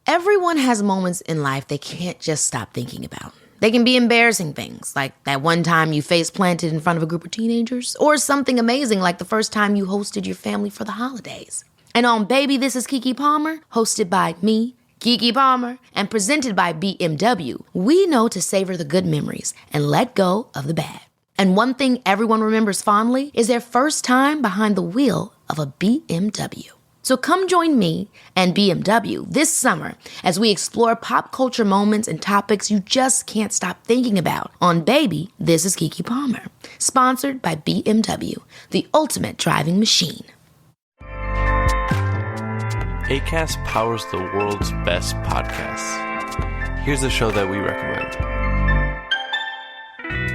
Everyone has moments in life they can't just stop thinking about. They can be embarrassing things, like that one time you face planted in front of a group of teenagers, or something amazing like the first time you hosted your family for the holidays. And on Baby, This is Keke Palmer, hosted by me, Keke Palmer, and presented by BMW, we know to savor the good memories and let go of the bad. And one thing everyone remembers fondly is their first time behind the wheel of a BMW. So come join me and BMW this summer as we explore pop culture moments and topics you just can't stop thinking about on Baby, This is Keke Palmer, sponsored by BMW, the ultimate driving machine. Acast powers the world's best podcasts. Here's a show that we recommend.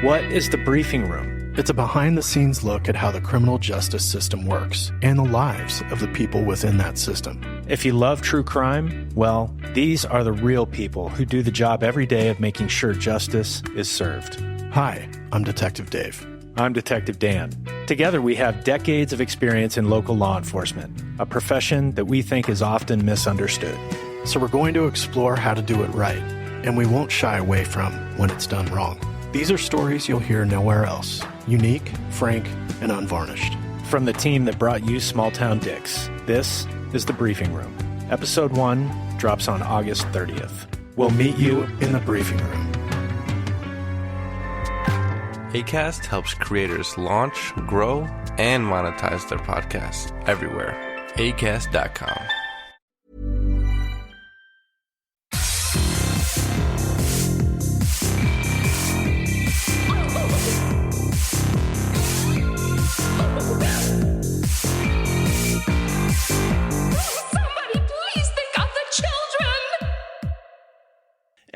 What is The Briefing Room? It's a behind-the-scenes look at how the criminal justice system works and the lives of the people within that system. If you love true crime, well, these are the real people who do the job every day of making sure justice is served. Hi, I'm Detective Dave. I'm Detective Dan. Together we have decades of experience in local law enforcement, a profession that we think is often misunderstood. So we're going to explore how to do it right, and we won't shy away from when it's done wrong. These are stories you'll hear nowhere else. Unique, frank, and unvarnished. From the team that brought you Small Town Dicks, this is The Briefing Room. Episode 1 drops on August 30th. We'll meet you in the briefing room. Acast helps creators launch, grow, and monetize their podcasts everywhere. Acast.com.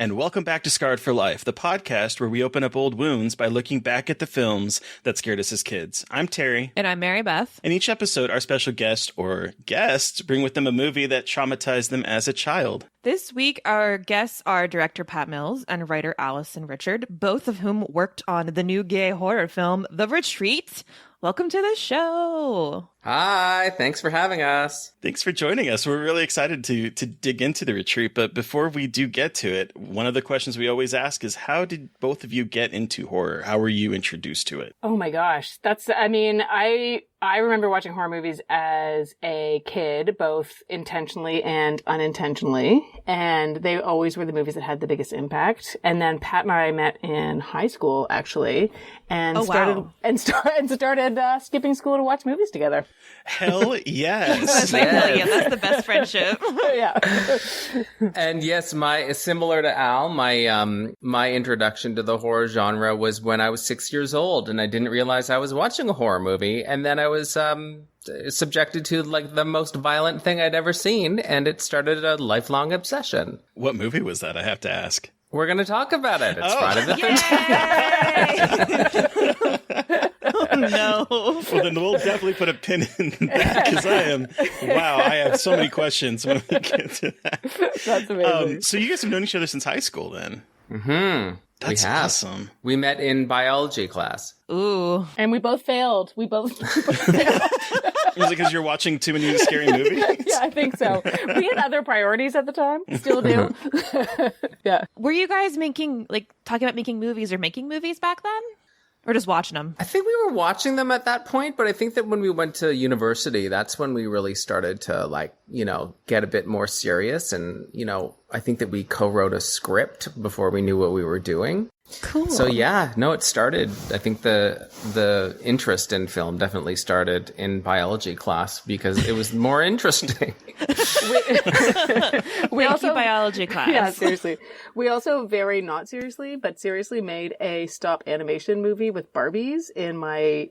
And welcome back to Scarred for Life, the podcast where we open up old wounds by looking back at the films that scared us as kids. I'm Terry. And I'm Mary Beth. In each episode, our special guest or guests bring with them a movie that traumatized them as a child. This week, our guests are director Pat Mills and writer Alyson Richards, both of whom worked on the new gay horror film, The Retreat. Welcome to the show. Hi, thanks for having us. Thanks for joining us. We're really excited to dig into The Retreat, but before we do get to it, one of the questions we always ask is, how did both of you get into horror? How were you introduced to it? Oh my gosh. I remember watching horror movies as a kid, both intentionally and unintentionally, and they always were the movies that had the biggest impact. And then Pat and I met in high school, actually, and started skipping school to watch movies together. Hell yes. Yeah, that's the best friendship. Yeah. And yes, similar to Al, my introduction to the horror genre was when I was 6 years old, and I didn't realize I was watching a horror movie, and then I was subjected to like the most violent thing I'd ever seen, and it started a lifelong obsession. What movie was that? I have to ask. We're going to talk about it. It's Friday the 13th. Oh, no. Well, then we'll definitely put a pin in that because I have so many questions when we get to that. That's amazing. So you guys have known each other since high school then? Mm-hmm. That's awesome. We met in biology class. Ooh. And we both failed. Was it because you're watching too many scary movies? Yeah, I think so. We had other priorities at the time. Still do. Yeah. Were you guys talking about making movies or making movies back then? Or just watching them? I think we were watching them at that point, but I think that when we went to university, that's when we really started to get a bit more serious. And, I think that we co-wrote a script before we knew what we were doing. Cool. So yeah, no, it started. I think the interest in film definitely started in biology class because it was more interesting. We also biology class. Yeah, seriously. We also very not seriously, but seriously made a stop animation movie with Barbies in my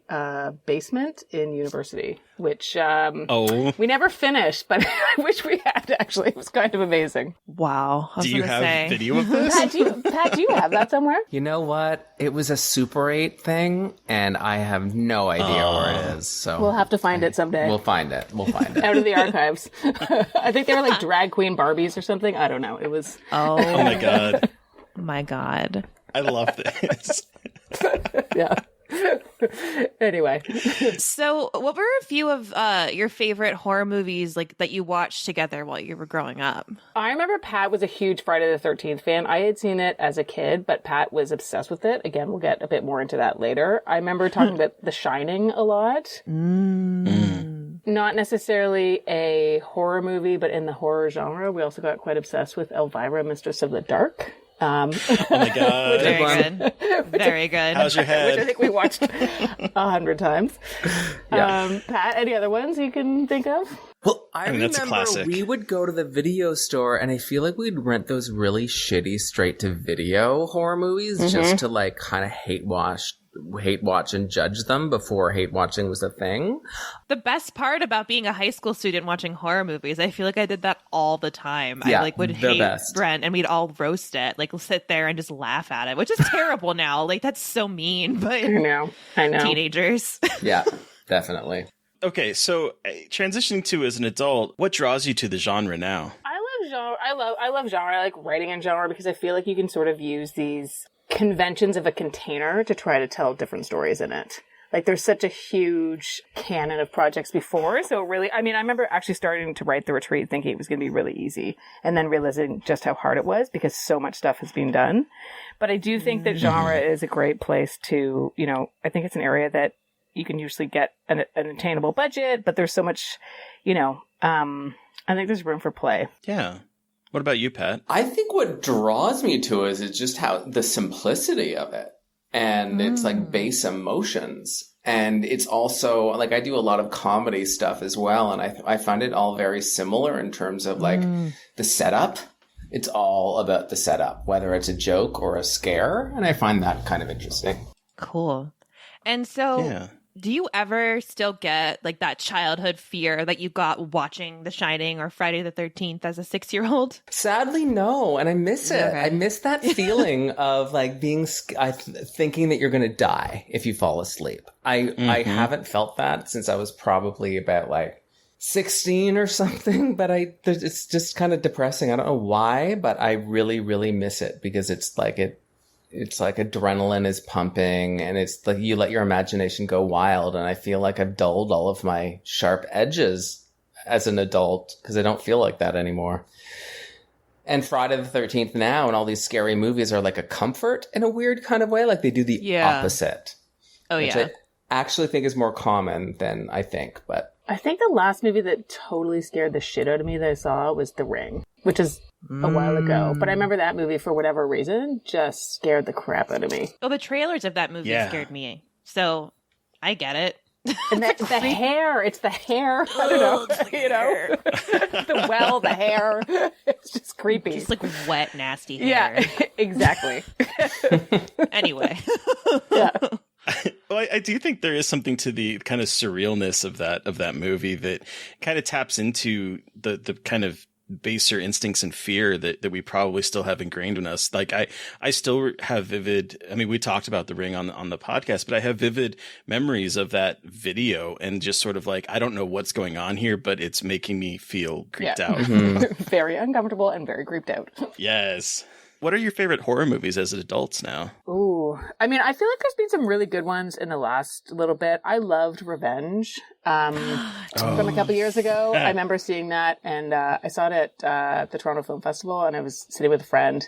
basement in university, which we never finished, but I wish we had actually. It was kind of amazing. Wow. Do you have video of this? Pat, do you have that somewhere? You know what? It was a Super 8 thing, and I have no idea where it is. So we'll have to find it someday. We'll find it. Out of the archives. I think they were like drag queen Barbies or something. I don't know. It was. Oh my god. My god. I love this. Yeah. Anyway. So what were a few of your favorite horror movies like that you watched together while you were growing up? I remember Pat was a huge Friday the 13th fan. I had seen it as a kid, but Pat was obsessed with it. Again, we'll get a bit more into that later. I remember talking about The Shining a lot. Not necessarily a horror movie, but in the horror genre. We also got quite obsessed with Elvira, Mistress of the Dark. Oh my God. Very good. Very good. How's your head? Which I think we watched 100 times. Yeah. Pat, any other ones you can think of? Well, I mean, that's a remember classic. we would go to the video store, and I feel like we'd rent those really shitty straight-to-video horror movies just to, like, kind of hate watch and judge them before hate watching was a thing. The best part about being a high school student watching horror movies, I feel like I did that all the time. Yeah, I like would the hate best. Brent, and we'd all roast it, like sit there and just laugh at it, which is terrible now. Like that's so mean, but I know. teenagers. Yeah, definitely. Okay, so transitioning to as an adult, what draws you to the genre now? I love genre. I love genre. I like writing in genre because I feel like you can sort of use these conventions of a container to try to tell different stories in it. Like there's such a huge canon of projects before. So really, I mean, I remember actually starting to write The Retreat thinking it was going to be really easy and then realizing just how hard it was because so much stuff has been done. But I do think that genre is a great place to, you know, I think it's an area that you can usually get an attainable budget, but there's so much, you know, I think there's room for play. Yeah. What about you, Pat? I think what draws me to it is just how the simplicity of it. And it's like base emotions. And it's also like I do a lot of comedy stuff as well. And I find it all very similar in terms of like the setup. It's all about the setup, whether it's a joke or a scare. And I find that kind of interesting. Cool. And so do you ever still get like that childhood fear that you got watching The Shining or Friday the 13th as a 6-year-old? Sadly, no. And I miss it. Okay. I miss that feeling of like being thinking that you're going to die if you fall asleep. I haven't felt that since I was probably about like 16 or something, but it's just kind of depressing. I don't know why, but I really, really miss it because it's like adrenaline is pumping and it's like you let your imagination go wild. And I feel like I've dulled all of my sharp edges as an adult because I don't feel like that anymore. And Friday the 13th now and all these scary movies are like a comfort in a weird kind of way. Like they do the opposite. Oh, which I actually think is more common than I think, but I think the last movie that totally scared the shit out of me that I saw was The Ring, which is a while ago. But I remember that movie, for whatever reason, just scared the crap out of me. Well, the trailers of that movie scared me. So I get it. And the hair, it's the hair. I don't know. You know? The hair. It's just creepy. Just like wet, nasty hair. Yeah, exactly. Anyway. Yeah. Well, I do think there is something to the kind of surrealness of that movie that kind of taps into the kind of baser instincts and fear that we probably still have ingrained in us. Like I still have vivid, I mean, we talked about The Ring on the podcast, but I have vivid memories of that video and just sort of like, I don't know what's going on here, but it's making me feel creeped out. Very uncomfortable and very creeped out. Yes. What are your favorite horror movies as adults now? Ooh, I mean, I feel like there's been some really good ones in the last little bit. I loved Revenge from a couple years ago. I remember seeing that, and I saw it at the Toronto Film Festival, and I was sitting with a friend,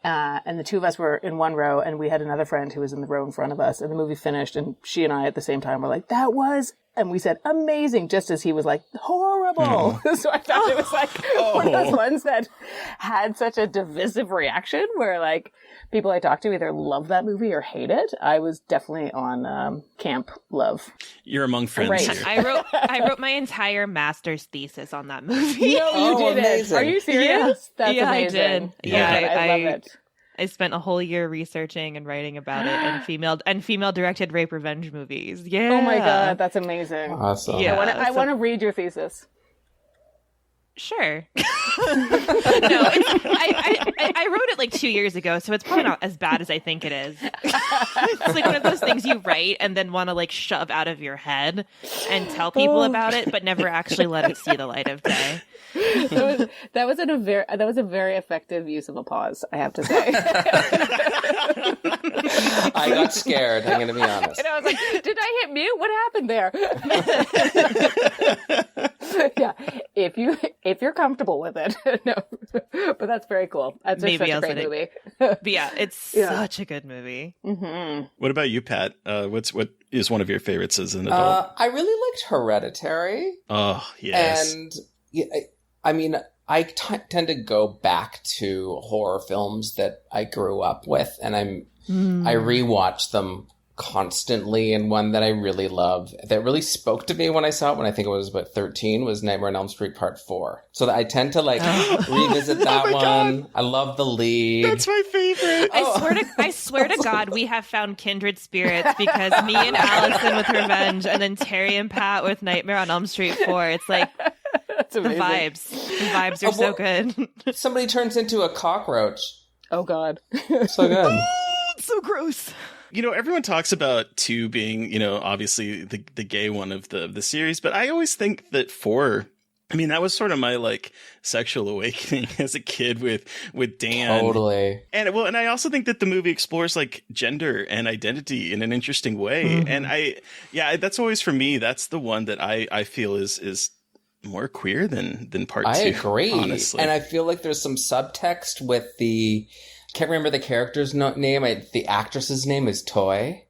and the two of us were in one row, and we had another friend who was in the row in front of us, and the movie finished, and she and I at the same time were like, that was... And we said, amazing, just as he was like, horrible. So I thought it was like one of those ones that had such a divisive reaction where like people I talked to either love that movie or hate it. I was definitely on camp love. You're among friends here. I wrote my entire master's thesis on that movie. No, you didn't. Amazing. Are you serious? Yeah. That's Yeah, amazing. I did. Yeah, I love it. I spent a whole year researching and writing about it and female directed rape revenge movies. Yeah. Oh my God, that's amazing. awesome. Yeah. I want to read your thesis. Sure. No, I wrote it like 2 years ago, so it's probably not as bad as I think it is. It's like one of those things you write and then want to like shove out of your head and tell people about it, but never actually let it see the light of day. That was a very effective use of a pause, I have to say. I got scared, I'm going to be honest. And I was like, did I hit mute? What happened there? Yeah, if you're comfortable with it. No, but that's very cool. That's just such a great movie. But yeah, it's such a good movie. Mm-hmm. What about you, Pat? What is one of your favorites as an adult? I really liked Hereditary. Oh, yes. And I mean, I tend to go back to horror films that I grew up with, and I rewatch them constantly. And one that I really love, that really spoke to me when I saw it when I think I was about 13, was Nightmare on Elm Street Part 4. So that I tend to revisit that one. God. I love the lead. That's my favorite. I swear to God, we have found kindred spirits, because me and Alyson with Revenge, and then Terry and Pat with Nightmare on Elm Street 4. It's like the vibes. The vibes are so good. Somebody turns into a cockroach. Oh God. So good. Oh, it's so gross. Everyone talks about 2 being, obviously the gay one of the series, but I always think that 4, I mean, that was sort of my sexual awakening as a kid with Dan. Totally. And I also think that the movie explores gender and identity in an interesting way. Mm-hmm. And that's always, for me, that's the one that I feel is more queer than Part 2. I agree. Honestly. And I feel like there's some subtext with can't remember the character's name. The actress's name is Toy.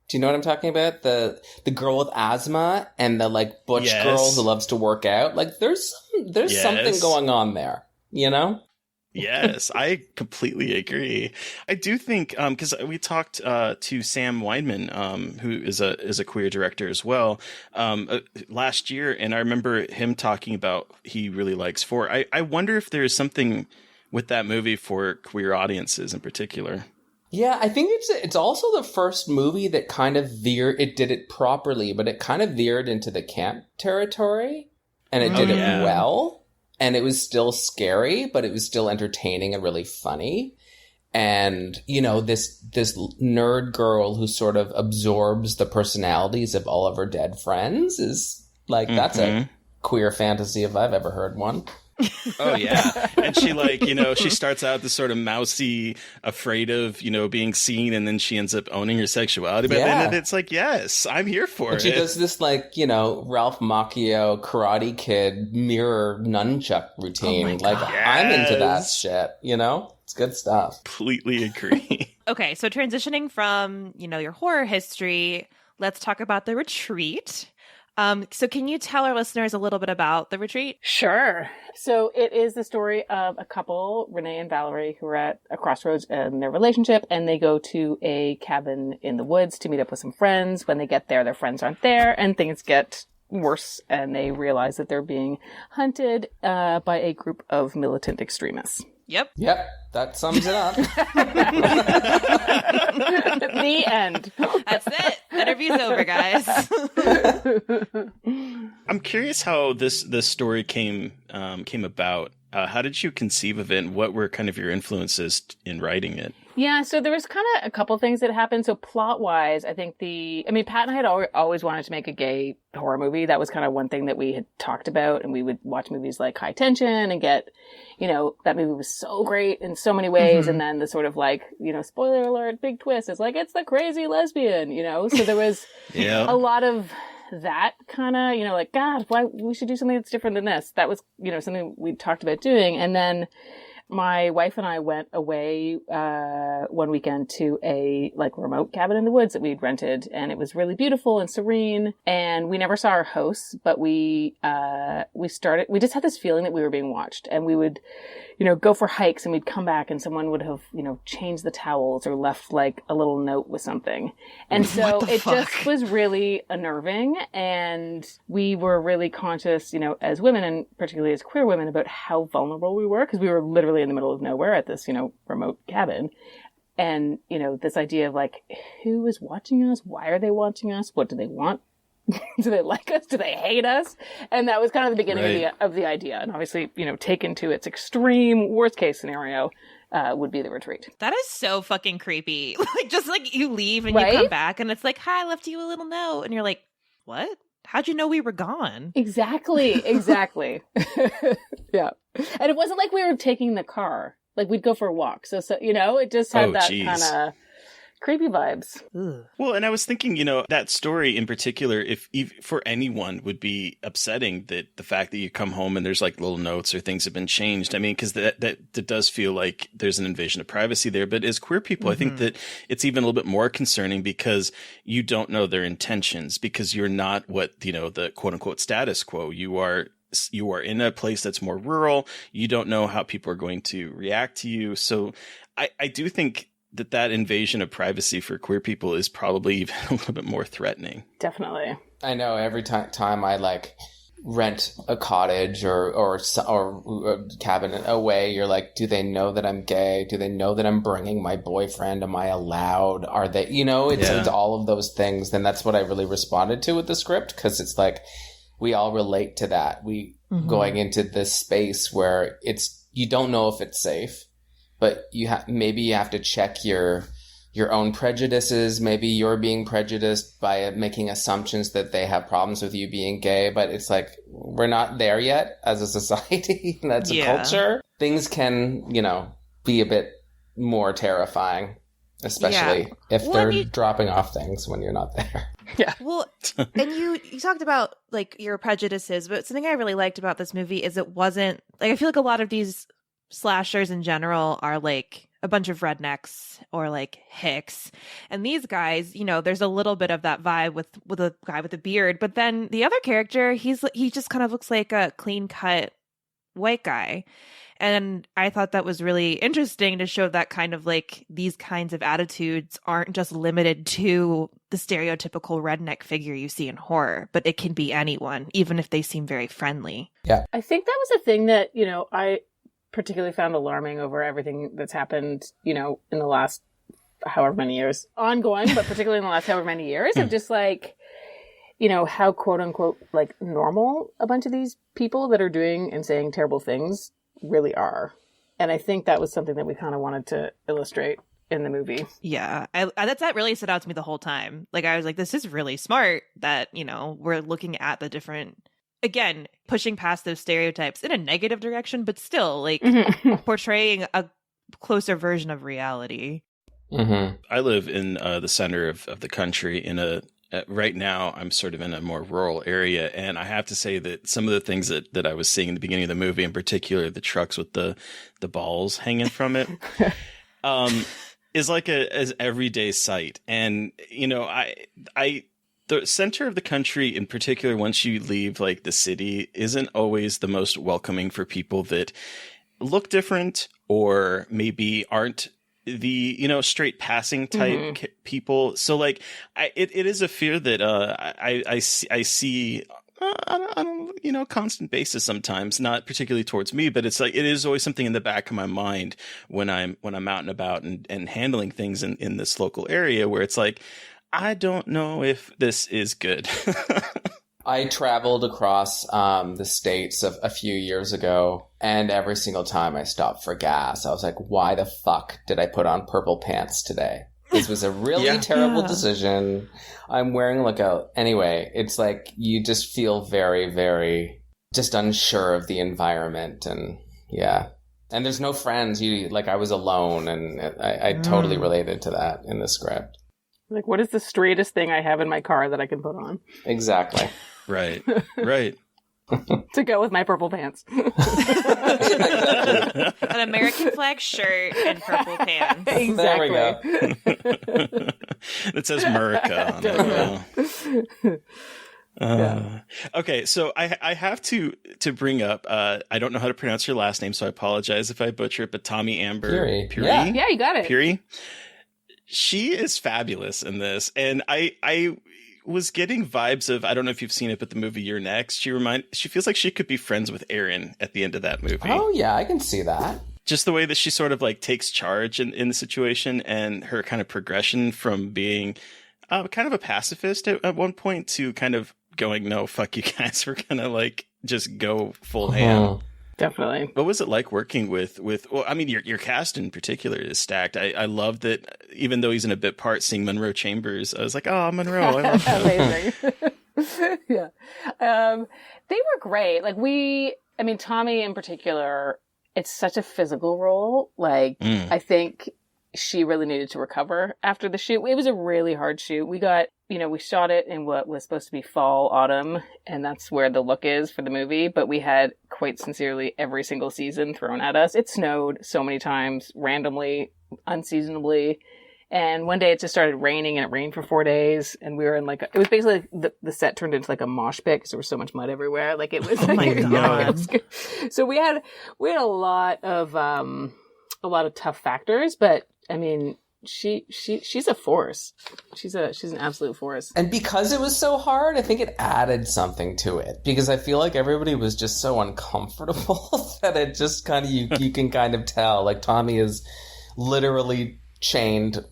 Do you know what I'm talking about? The girl with asthma and the butch girl who loves to work out. There's something going on there, Yes, I completely agree. I do think, because we talked to Sam Weinman, who is a queer director as well, last year, and I remember him talking about he really likes 4. I wonder if there is something with that movie for queer audiences in particular. Yeah, I think it's also the first movie that kind of it did it properly, but it kind of veered into the camp territory, and it did it well. And it was still scary, but it was still entertaining and really funny. And, this nerd girl who sort of absorbs the personalities of all of her dead friends is that's a queer fantasy if I've ever heard one. Oh yeah. And she she starts out this sort of mousy, afraid of, being seen, and then she ends up owning her sexuality. But then it's yes, I'm here for it. She does this Ralph Macchio Karate Kid mirror nunchuck routine. I'm into that shit, It's good stuff. Completely agree. Okay, so transitioning from, your horror history, let's talk about The Retreat. So can you tell our listeners a little bit about The Retreat? Sure. So it is the story of a couple, Renee and Valerie, who are at a crossroads in their relationship, and they go to a cabin in the woods to meet up with some friends. When they get there, their friends aren't there, and things get worse, and they realize that they're being hunted by a group of militant extremists. Yep. That sums it up. The end. That's it. Interview's over, guys. I'm curious how this story came about. How did you conceive of it, and what were kind of your influences in writing it? Yeah, so there was kind of a couple things that happened. So plot-wise, I think Pat and I had always wanted to make a gay horror movie. That was kind of one thing that we had talked about, and we would watch movies like High Tension and get, that movie was so great in so many ways. Mm-hmm. And then the sort of spoiler alert, big twist is it's the crazy lesbian, So there was a lot of that kind of, God, why we should do something that's different than this. That was, something we talked about doing. And then my wife and I went away one weekend to a remote cabin in the woods that we'd rented, and it was really beautiful and serene. And we never saw our hosts, but we just had this feeling that we were being watched, and we would, go for hikes, and we'd come back, and someone would have, changed the towels or left a little note with something. And so it just was really unnerving, and we were really conscious, as women, and particularly as queer women, about how vulnerable we were, because we were literally in the middle of nowhere at this, remote cabin. And, this idea of who is watching us? Why are they watching us? What do they want? Do they like us? Do they hate us? And that was kind of the beginning of the idea. And obviously, taken to its extreme worst case scenario, would be The Retreat. That is so fucking creepy. You leave and you come back and it's hi, I left you a little note. And you're like, what? How'd you know we were gone? Exactly. Yeah. And it wasn't we were taking the car. We'd go for a walk. So it just had kind of creepy vibes. Well, and I was thinking, that story in particular, if for anyone would be upsetting, that the fact that you come home and there's like little notes or things have been changed. I mean, because that does feel like there's an invasion of privacy there. But as queer people, I think that it's even a little bit more concerning because you don't know their intentions, because you're not what, the quote unquote status quo. You are in a place that's more rural. You don't know how people are going to react to you. So I do think that invasion of privacy for queer people is probably even a little bit more threatening. Definitely. I know every time I like rent a cottage or a cabin away, you're like, do they know that I'm gay? Do they know that I'm bringing my boyfriend? Am I allowed? Are they, it's all of those things. Then that's what I really responded to with the script, because it's like, we all relate to that. Going into this space where you don't know if it's safe, but maybe you have to check your own prejudices. Maybe you're being prejudiced by making assumptions that they have problems with you being gay, but it's like, we're not there yet as a society. That's a culture. Things can, be a bit more terrifying, especially if they're dropping off things when you're not there. Yeah. Well, and you talked about like your prejudices, but something I really liked about this movie is it wasn't like, I feel like a lot of these slashers in general are like a bunch of rednecks or like hicks, and these guys, there's a little bit of that vibe with a guy with a beard, but then the other character, he just kind of looks like a clean cut white guy. And I thought that was really interesting to show that kind of like these kinds of attitudes aren't just limited to the stereotypical redneck figure you see in horror, but it can be anyone, even if they seem very friendly. Yeah. I think that was a thing that, I particularly found alarming over everything that's happened, in the last however many years, ongoing, but particularly in the last however many years, of just like, how quote unquote like normal a bunch of these people that are doing and saying terrible things really are. And I think that was something that we kind of wanted to illustrate in the movie. Yeah, that really stood out to me the whole time. Like, I was like, this is really smart that, we're looking at the different, again, pushing past those stereotypes in a negative direction, but still like portraying a closer version of reality. I live in the center of the country right now, I'm sort of in a more rural area, and I have to say that some of the things that I was seeing in the beginning of the movie, in particular the trucks with the balls hanging from it, is like as everyday sight. And the center of the country in particular, once you leave like the city, isn't always the most welcoming for people that look different or maybe aren't the straight passing type people. So like it is a fear that I see on a constant basis sometimes, not particularly towards me, but it's like it is always something in the back of my mind when I'm out and about and handling things in this local area, where it's like, I don't know if this is good. I traveled across the States a few years ago, and every single time I stopped for gas, I was like, why the fuck did I put on purple pants today? This was a really terrible decision. I'm wearing anyway, it's like you just feel very, very just unsure of the environment. And and there's no friends. I was alone, and I totally related to that in the script. Like, what is the straightest thing I have in my car that I can put on? Exactly. Right. To go with my purple pants. An American flag shirt and purple pants. Exactly. There we go. It says America on it. Okay, so I have to bring up, I don't know how to pronounce your last name, so I apologize if I butcher it, but Tommy Amber Puri. Puri? Yeah, you got it. Puri? She is fabulous in this, and I was getting vibes of, I don't know if you've seen it, but the movie You're Next. She feels like she could be friends with Aaron at the end of that movie. Oh yeah, I can see that. Just the way that she sort of like takes charge in the situation, and her kind of progression from being kind of a pacifist at one point to kind of going, no, fuck you guys, we're gonna like just go full ham. Definitely. What was it like working with well, I mean, your cast in particular is stacked. I love that, even though he's in a bit part, seeing Monroe Chambers, I was like, oh, Monroe, I love him. Amazing. Yeah. They were great. Tommy in particular, it's such a physical role. I think she really needed to recover after the shoot. It was a really hard shoot. We got, we shot it in what was supposed to be fall, autumn, and that's where the look is for the movie. But we had quite sincerely every single season thrown at us. It snowed so many times, randomly, unseasonably. And one day it just started raining, and it rained for 4 days. And we were in it was basically the set turned into like a mosh pit because there was so much mud everywhere. Like it was. Oh my God. So we had a lot of tough factors, but I mean, she's a force. She's an absolute force. And because it was so hard, I think it added something to it. Because I feel like everybody was just so uncomfortable that it just kind of you can kind of tell. Like Tommy is literally chained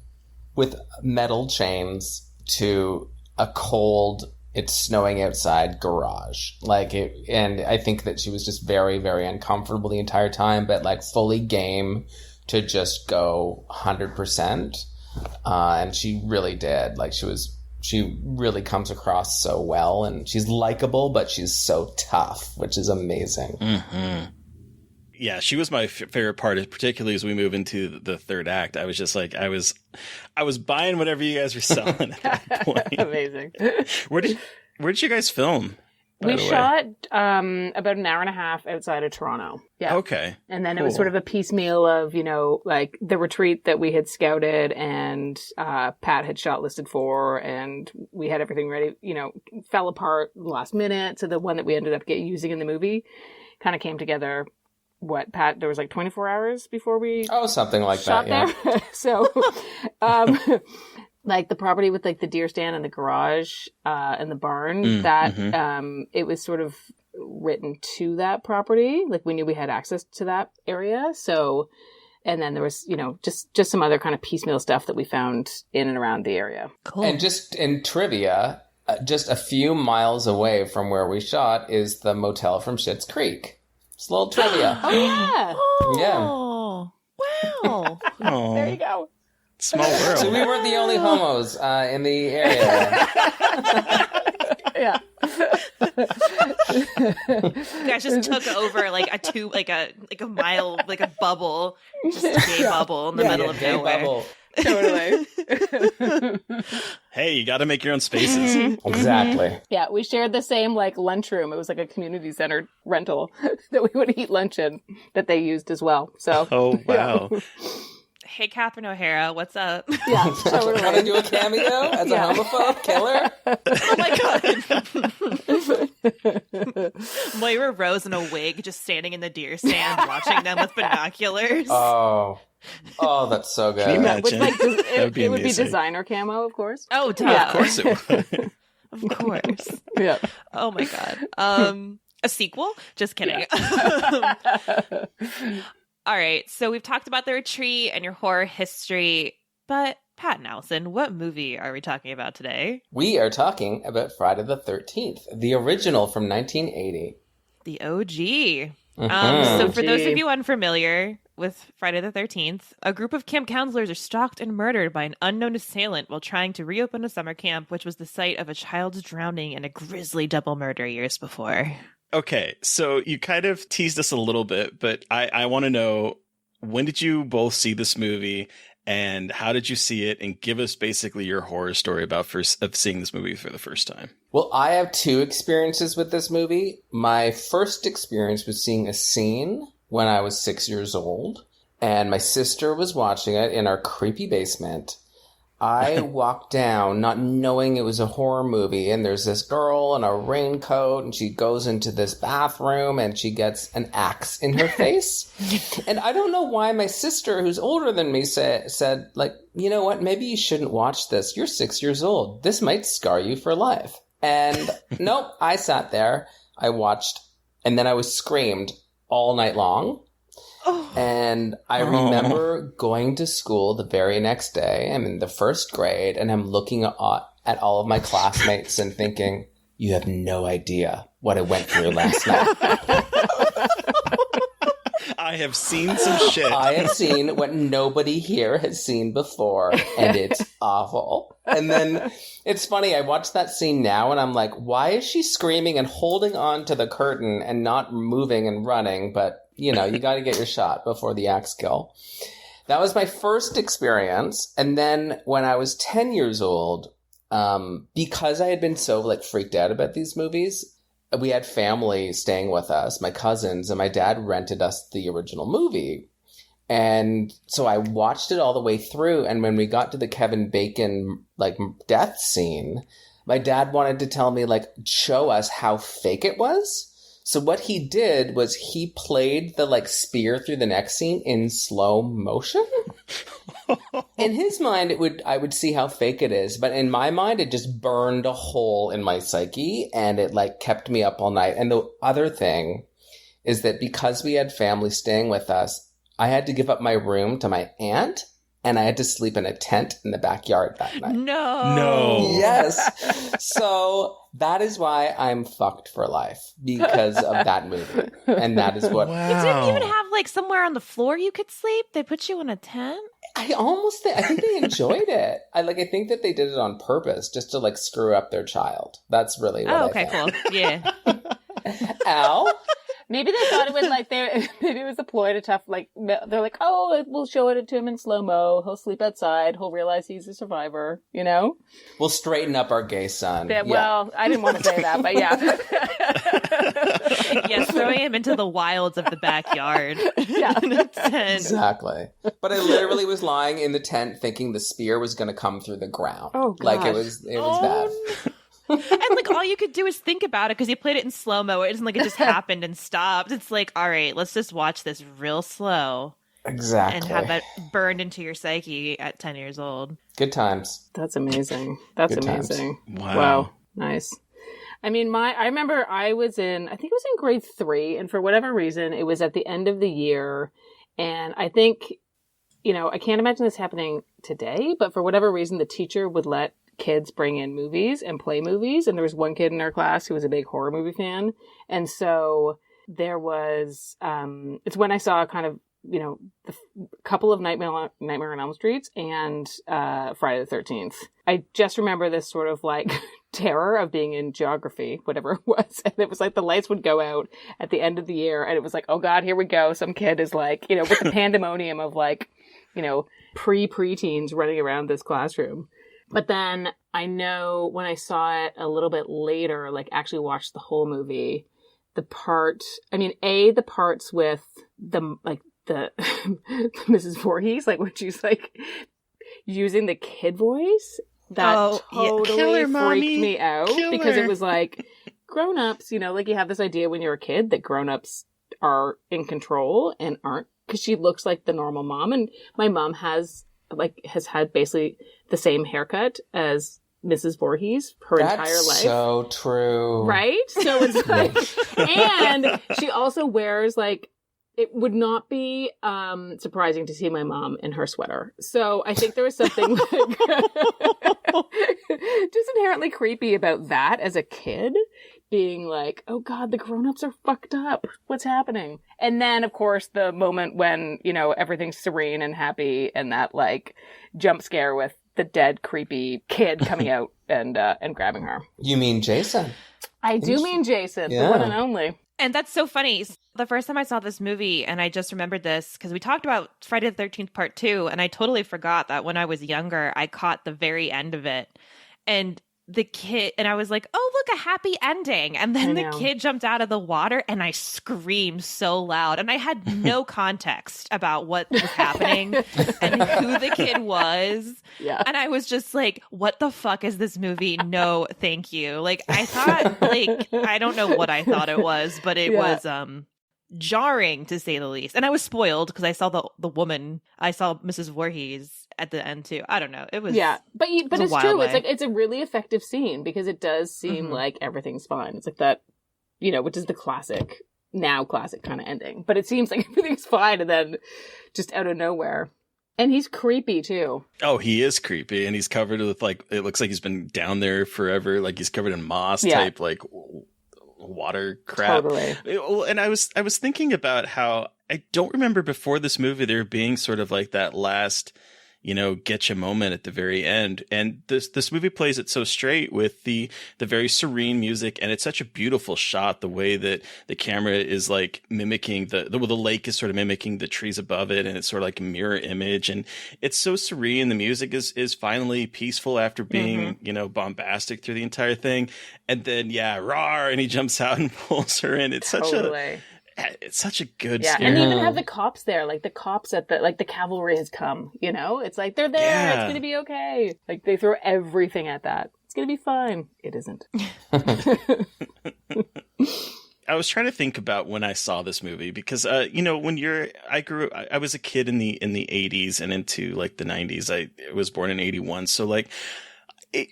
with metal chains to a cold, it's snowing outside garage. And I think that she was just very, very uncomfortable the entire time, but like fully game to just go 100%. And she really did. Like she really comes across so well, and she's likable, but she's so tough, which is amazing. Mm-hmm. Yeah, she was my favorite part, particularly as we move into the third act. I was just like, I was buying whatever you guys were selling at that point. Amazing. Where did you guys film? We shot about an hour and a half outside of Toronto. Yeah. Okay. And then it was sort of a piecemeal of, like the retreat that we had scouted and Pat had shot listed for, and we had everything ready, fell apart last minute. So the one that we ended up using in the movie kind of came together. Pat, there was like 24 hours before we something like shot that, yeah. there. So, like the property with like the deer stand and the garage and the barn, it was sort of written to that property. Like we knew we had access to that area. So, and then there was, just some other kind of piecemeal stuff that we found in and around the area. Cool. And just in trivia, just a few miles away from where we shot is the motel from Schitt's Creek. It's a little trivia. Oh, yeah. Oh, wow. Oh, There you go. small world. So we weren't the only homos in the area. Yeah. You guys just took over like a tube, like a mile, like a bubble, just a gay bubble in the middle of Gay nowhere. bubble. Totally. Hey, you got to make your own spaces. Exactly. Yeah, we shared the same like lunchroom. It was like a community center rental that we would eat lunch in that they used as well. So Oh, wow. Hey, Catherine O'Hara, what's up? yeah, Want to do a cameo as a homophobe killer? Oh my god. Moira Rose in a wig just standing in the deer stand watching them with binoculars. Oh, that's so good. Can you imagine? Which like That would be it would be amazing. designer camo, of course. Oh, duh. Yeah. Of course it would. Of course. Yeah. Oh my god. A sequel? Just kidding. All right, so we've talked about the retreat and your horror history, but Pat and Alyson, what movie are we talking about today? We are talking about Friday the 13th, the original from 1980. The OG. Mhm. So for those of you unfamiliar with Friday the 13th, a group of camp counselors are stalked and murdered by an unknown assailant while trying to reopen a summer camp, which was the site of a child's drowning and a grisly double murder years before. Okay, so you kind of teased us a little bit, but I want to know, when did you both see this movie and how did you see it? And give us basically your horror story about of seeing this movie for the first time. Well, I have two experiences with this movie. My first experience was seeing a scene when I was 6 years old, and my sister was watching it in our creepy basement. I walked down not knowing it was a horror movie, and there's this girl in a raincoat, and she goes into this bathroom and she gets an axe in her face. And I don't know why my sister, who's older than me, said, like, you know what, maybe you shouldn't watch this. You're 6 years old. This might scar you for life. And nope, I sat there, I watched, and then I was screamed all night long. And I remember going to school the very next day. I'm in the first grade, and I'm looking at all of my classmates and thinking, you have no idea what I went through last night. I have seen some shit. I have seen what nobody here has seen before, and it's awful. And then it's funny, I watch that scene now, and I'm like, why is she screaming and holding on to the curtain and not moving and running? But, you know, you got to get your shot before the axe kill. That was my first experience. And then when I was 10 years old, because I had been so like freaked out about these movies, we had family staying with us, my cousins, and my dad rented us the original movie. And so I watched it all the way through. And when we got to the Kevin Bacon like death scene, my dad wanted to tell me, like, show us how fake it was. So what he did was he played the like spear through the neck scene in slow motion. In his mind, I would see how fake it is, but in my mind, it just burned a hole in my psyche, and it like kept me up all night. And the other thing is that because we had family staying with us, I had to give up my room to my aunt, and I had to sleep in a tent in the backyard that night. No. Yes. So that is why I'm fucked for life, because of that movie. And that is what... You didn't even have like somewhere on the floor you could sleep? They put you in a tent? I think they enjoyed it. I think that they did it on purpose just to like screw up their child. That's really what I think. Cool. Yeah. Al? Maybe they thought it was like maybe it was a ploy to tough, like, they're like, oh, we'll show it to him in slow-mo. He'll sleep outside. He'll realize he's a survivor, you know? We'll straighten up our gay son. Yeah, well, I didn't want to say that, but yeah. Yes, throwing him into the wilds of the backyard. Yeah. In a tent. Exactly. But I literally was lying in the tent thinking the spear was going to come through the ground. Oh, gosh. Like, it was bad. And like all you could do is think about it because you played it in slow mo. It isn't like it just happened and stopped. It's like, all right, let's just watch this real slow. Exactly. And have that burned into your psyche at 10 years old. Good times. That's amazing. That's Good amazing. times. Wow. Nice. I mean, I remember I think it was in grade 3, and for whatever reason, it was at the end of the year. And I think, I can't imagine this happening today, but for whatever reason, the teacher would let kids bring in movies and play movies. And there was one kid in our class who was a big horror movie fan. And so there was, it's when I saw kind of, the couple of Nightmare on Elm Streets and Friday the 13th. I just remember this sort of like terror of being in geography, whatever it was. And it was like the lights would go out at the end of the year. And it was like, oh God, here we go. Some kid is like, with the pandemonium of like, preteens running around this classroom. But then I know when I saw it a little bit later, like actually watched the whole movie, the parts with the Mrs. Voorhees, like when she's like using the kid voice, that totally freaked me out because it was like grown-ups, like you have this idea when you're a kid that grown-ups are in control and aren't, because she looks like the normal mom. And my mom has had basically the same haircut as Mrs. Voorhees her entire life. So true. Right? So it's like, and she also wears like, it would not be surprising to see my mom in her sweater. So I think there was something like just inherently creepy about that as a kid, being like, oh God, the grown-ups are fucked up. What's happening? And then, of course, the moment when, everything's serene and happy and that like jump scare with the dead, creepy kid coming out and grabbing her. You mean Jason? I do mean Jason, the one and only. And that's so funny. The first time I saw this movie, and I just remembered this because we talked about Friday the 13th Part 2, and I totally forgot that when I was younger, I caught the very end of it. And the kid, and I was like, oh, look, a happy ending. And then the kid jumped out of the water, and I screamed so loud. And I had no context about what was happening and who the kid was. Yeah. And I was just like, what the fuck is this movie? No, thank you. Like, I thought, like, I don't know what I thought it was, but it was jarring to say the least. And I was spoiled because I saw the woman, I saw Mrs. Voorhees at the end too. I don't know. It was but it's true. It's like it's a really effective scene because it does seem like everything's fine. It's like that, which is the classic kind of ending. But it seems like everything's fine, and then just out of nowhere. And he's creepy too. Oh, he is creepy, and he's covered with like, it looks like he's been down there forever. Like he's covered in moss type like water crap. Totally. And I was thinking about how I don't remember before this movie there being sort of like that last, get you moment at the very end. And this movie plays it so straight with the very serene music, and it's such a beautiful shot, the way that the camera is like mimicking the lake is sort of mimicking the trees above it, and it's sort of like a mirror image, and it's so serene. The music is finally peaceful after being bombastic through the entire thing, and then rawr, and he jumps out and pulls her in. It's such a good scene. And even have the cops there, like the cops at the cavalry has come, it's like they're there, it's gonna be okay. Like they throw everything at that. It's gonna be fine. It isn't. I was trying to think about when I saw this movie, because I was a kid in the 80s and into like the 90s. I was born in 81, so like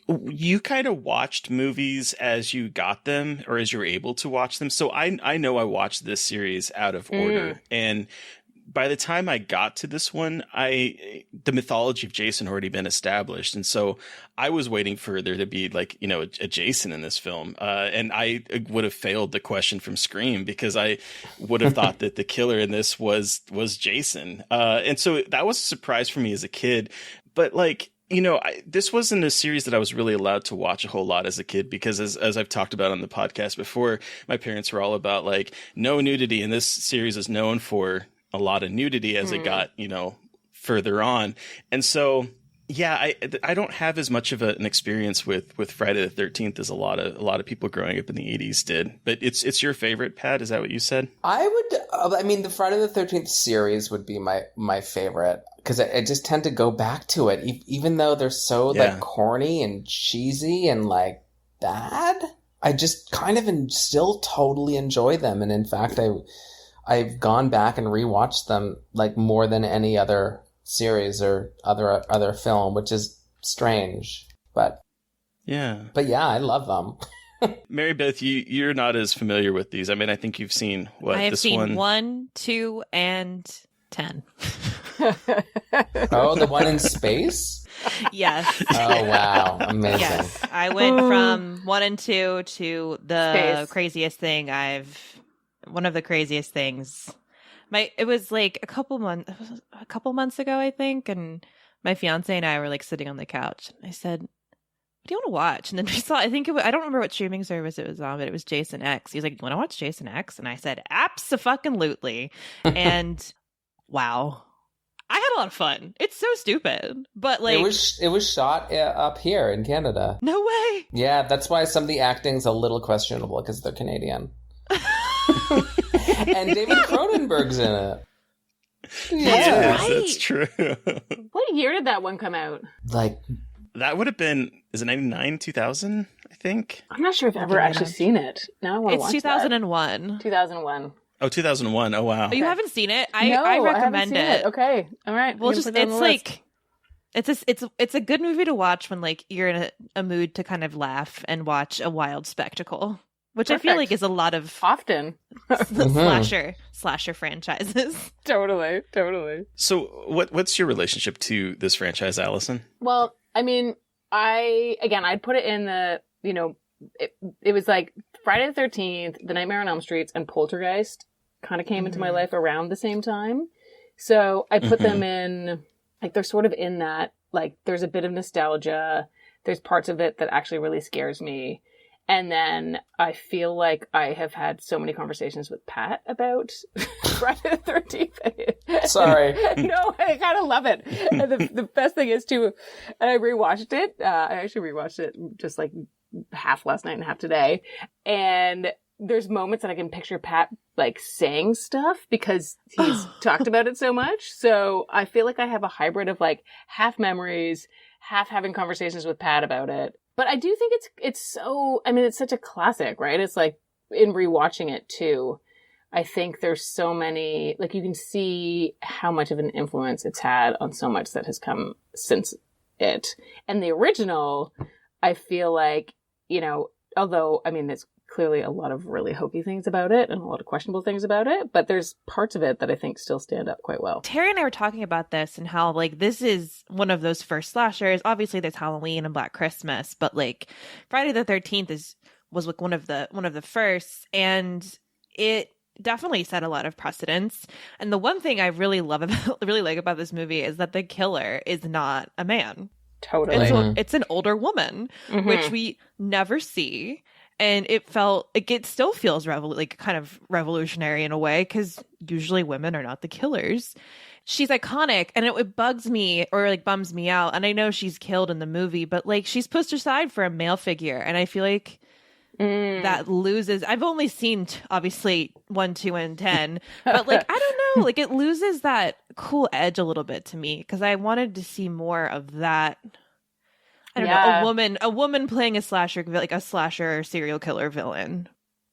you kind of watched movies as you got them, or as you were able to watch them. So I know I watched this series out of order, and by the time I got to this one, the mythology of Jason had already been established. And so I was waiting for there to be like, a Jason in this film. And I would have failed the question from Scream, because I would have thought that the killer in this was Jason. And so that was a surprise for me as a kid. But like, this wasn't a series that I was really allowed to watch a whole lot as a kid, because as I've talked about on the podcast before, my parents were all about like no nudity. And this series is known for a lot of nudity as it got, further on. And so, I don't have as much of an experience with Friday the 13th as a lot of people growing up in the 80s did. But it's your favorite, Pat? Is that what you said? The Friday the 13th series would be my favorite, because I just tend to go back to it, even though they're so like corny and cheesy and like bad. I just kind of still totally enjoy them. And in fact, I've gone back and rewatched them like more than any other series or other film, which is strange, but I love them. Mary Beth, you're not as familiar with these. I mean, I think you've seen I have seen 1, 2, and 10. Oh, the one in space? Yes. Oh wow, amazing. Yes, I went from 1 and 2 to the Space. craziest thing one of the craziest things. It was like a couple months ago, I think, and my fiance and I were like sitting on the couch. And I said, "What do you want to watch?" And then we saw. I don't remember what streaming service it was on, but it was Jason X. He was like, "You want to watch Jason X?" And I said, "Abso-fucking-lutely." And wow, I had a lot of fun. It's so stupid, but like it was shot up here in Canada. No way. Yeah, that's why some of the acting's a little questionable, because they're Canadian. And David Cronenberg's in it. That's true. What year did that one come out? Like, that would have been, is it 99, 2000, I think? I'm not sure if I've ever actually seen it. Now I want to watch It's 2001. 2001. Oh, 2001. Oh, wow. Oh, you haven't seen it? No, I haven't recommend seen it. Okay. All right. Well, I'm gonna put it on the list. it's a good movie to watch when like you're in a mood to kind of laugh and watch a wild spectacle, which I feel Perfect. like is a lot of Often. slasher franchises. Totally. So what's your relationship to this franchise, Alyson? Well, I mean, I'd put it in the, it was like Friday the 13th, The Nightmare on Elm Street, and Poltergeist kind of came into my life around the same time. So I put them in, like, they're sort of in that, like, there's a bit of nostalgia. There's parts of it that actually really scares me. And then I feel like I have had so many conversations with Pat about Friday the 13th. sorry. No, I kind of love it. And the best thing is, too, and I rewatched it. I actually rewatched it just like half last night and half today. And there's moments that I can picture Pat like saying stuff because he's talked about it so much. So I feel like I have a hybrid of like half memories, half having conversations with Pat about it. But I do think it's so, I mean, it's such a classic, right? It's like in rewatching it too, I think there's so many, like you can see how much of an influence it's had on so much that has come since it. And the original, I feel like, although, I mean, there's clearly a lot of really hokey things about it and a lot of questionable things about it, but there's parts of it that I think still stand up quite well. Terry and I were talking about this and how like this is one of those first slashers. Obviously there's Halloween and Black Christmas, but like Friday the 13th was like one of the first, and it definitely set a lot of precedents. And the one thing I really like about this movie is that the killer is not a man. Totally. It's an older woman, which we never see. And it still feels kind of revolutionary in a way, because usually women are not the killers. She's iconic, and it bugs me or like bums me out. And I know she's killed in the movie, but like she's pushed aside for a male figure, and I feel like that loses. I've only seen obviously 1, 2, and 10, but like I don't know, like it loses that cool edge a little bit to me, because I wanted to see more of that. I don't know, a woman playing a slasher, like a slasher serial killer villain.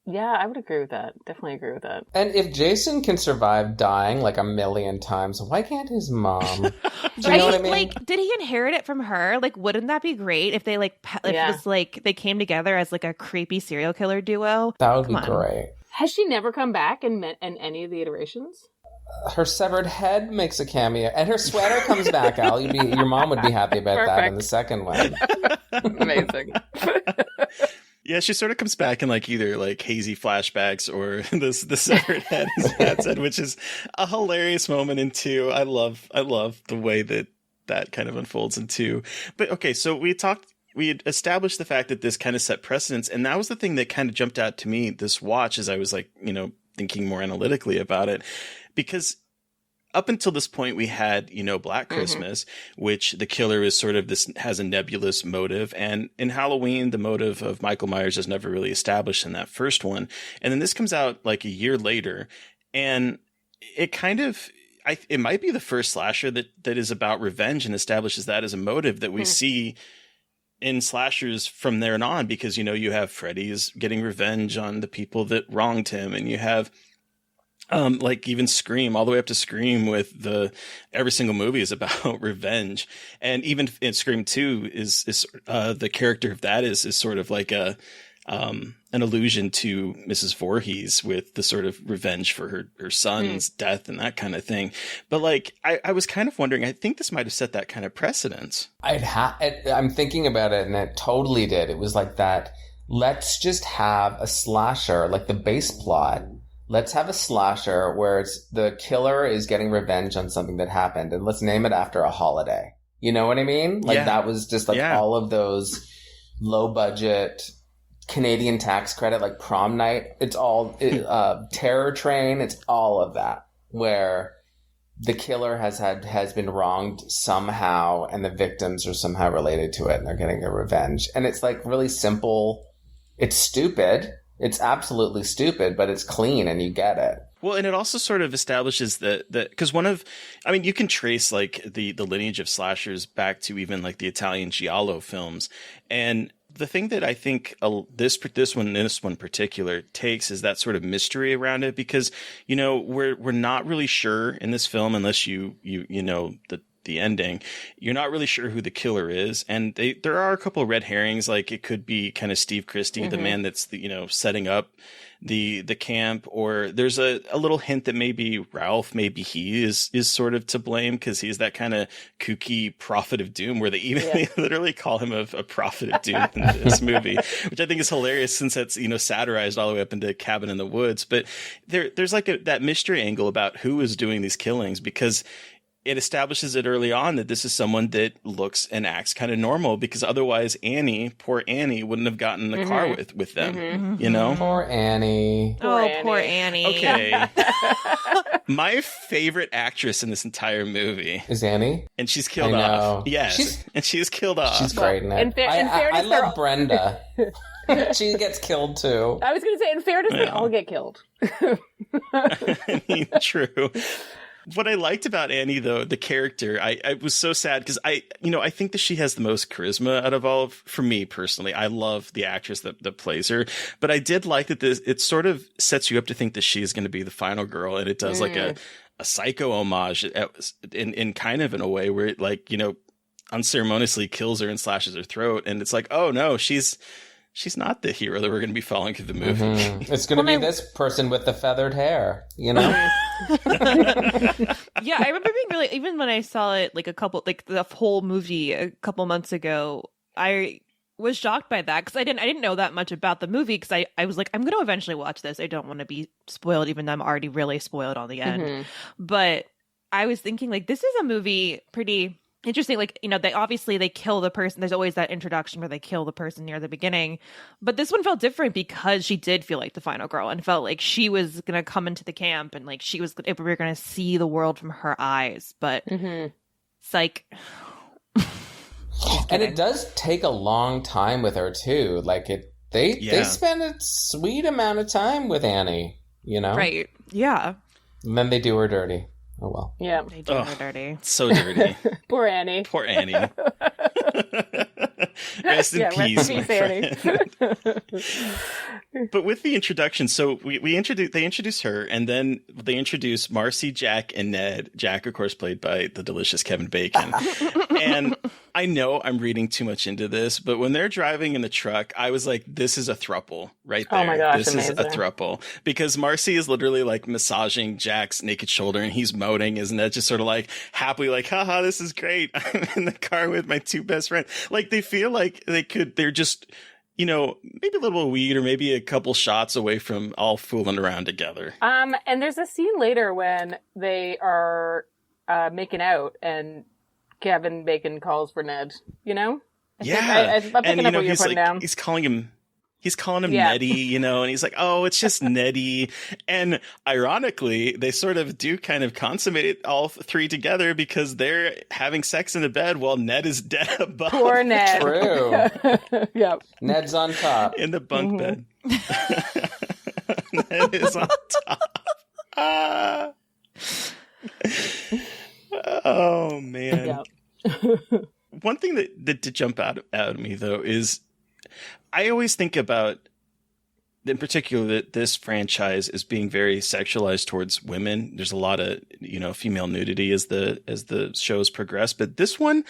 Yeah, I would agree with that. Definitely agree with that. And if Jason can survive dying like 1,000,000 times, why can't his mom? Do you know what I mean? Like, did he inherit it from her? Like, wouldn't that be great if they if it was like they came together as like a creepy serial killer duo? That would be great. Has she never come back in any of the iterations? Her severed head makes a cameo, and her sweater comes back, Al. Your mom would be happy about that in the second one. Amazing. Yeah, she sort of comes back in like either like hazy flashbacks or the severed head, as Pat said, which is a hilarious moment in 2. I love the way that kind of unfolds in 2. But okay, so we had established the fact that this kind of set precedents, and that was the thing that kind of jumped out to me this watch as I was like, thinking more analytically about it, because up until this point, we had, Black Christmas, which the killer is sort of has a nebulous motive. And in Halloween, the motive of Michael Myers is never really established in that first one. And then this comes out like a year later. And it kind of, it might be the first slasher that is about revenge and establishes that as a motive that we see in slashers from there on, because, you have Freddy's getting revenge on the people that wronged him. And you have like even Scream, all the way up to Scream, with every single movie is about revenge. And even in Scream 2 is the character of that is sort of like an allusion to Mrs. Voorhees, with the sort of revenge for her son's death and that kind of thing. But like, I was kind of wondering, I think this might have set that kind of precedence. I'm thinking about it, and it totally did. It was like that. Let's just have a slasher, like the base plot. Let's have a slasher where the killer is getting revenge on something that happened, and let's name it after a holiday. You know what I mean? Like that was just like all of those low budget Canadian tax credit, like Prom Night. It's all Terror Train. It's all of that, where the killer has been wronged somehow, and the victims are somehow related to it, and they're getting their revenge. And it's like really simple. It's stupid. It's absolutely stupid, but it's clean, and you get it. Well, and it also sort of establishes that because you can trace like the lineage of slashers back to even like the Italian giallo films. And the thing that I think this one in particular takes is that sort of mystery around it, because, we're not really sure in this film, unless you know the ending, you're not really sure who the killer is. And there are a couple of red herrings, like it could be kind of Steve Christie, the man that's setting up the camp, or there's a little hint that maybe Ralph, maybe he is sort of to blame, because he's that kind of kooky prophet of doom, where they literally call him a prophet of doom in this movie, which I think is hilarious, since that's satirized all the way up into Cabin in the Woods. But there's like that mystery angle about who is doing these killings, because it establishes it early on that this is someone that looks and acts kind of normal, because otherwise poor Annie wouldn't have gotten in the car with them, Poor Annie. Poor Annie. Okay. My favorite actress in this entire movie is Annie, and she's killed off. Yes, and she's killed off. She's great in it. I love Brenda. She gets killed too. I was going to say, in fairness, they all get killed. I mean, true. What I liked about Annie, though, the character, I was so sad, because I think that she has the most charisma out of all for me personally. I love the actress that plays her, but I did like that it sort of sets you up to think that she's going to be the final girl, and it does like a Psycho homage in kind of in a way where it unceremoniously kills her and slashes her throat, and it's like, oh no, she's not the hero that we're going to be following through the movie. It's going to be this person with the feathered hair, Yeah, I remember being really, even when I saw it the whole movie a couple months ago, I was shocked by that because I didn't know that much about the movie because I was like, I'm going to eventually watch this. I don't want to be spoiled, even though I'm already really spoiled on the end. Mm-hmm. But I was thinking, like, this is a movie pretty interesting. Like, you know, they kill the person. There's always that introduction where they kill the person near the beginning. But this one felt different because she did feel like the final girl and felt like she was going to come into the camp and like we were going to see the world from her eyes. But it's like... And it does take a long time with her too. Like they spend a sweet amount of time with Annie, you know? Right. Yeah. And then they do her dirty. Oh well. Yeah. They do her dirty. So dirty. Poor Annie. Poor Annie. Rest in peace, my friend. But with the introduction, so they introduce her, and then they introduce Marcy, Jack, and Ned. Jack, of course, played by the delicious Kevin Bacon. And I know I'm reading too much into this, but when they're driving in the truck, I was like, this is a throuple right there. Oh my gosh, this amazing. is a throuple. Because Marcy is literally like massaging Jack's naked shoulder, and he's moaning, isn't that just sort of like happily like, haha, this is great. I'm in the car with my two best friends. Like they feel like they're just, you know, maybe a little weed or maybe a couple shots away from all fooling around together. And there's a scene later when they are making out and Kevin Bacon calls for Ned, you know? I'm picking up what you're putting down. He's calling him Neddy, you know, and he's like, oh, it's just Neddy. And ironically, they sort of do kind of consummate it all three together because they're having sex in the bed while Ned is dead above. Poor Ned. True. Yep. Ned's on top. In the bunk bed. Ned is on top. Oh, man. Yep. One thing that did jump out at me, though, is I always think about, in particular, that this franchise is being very sexualized towards women. There's a lot of, you know, female nudity as the shows progress. But this one,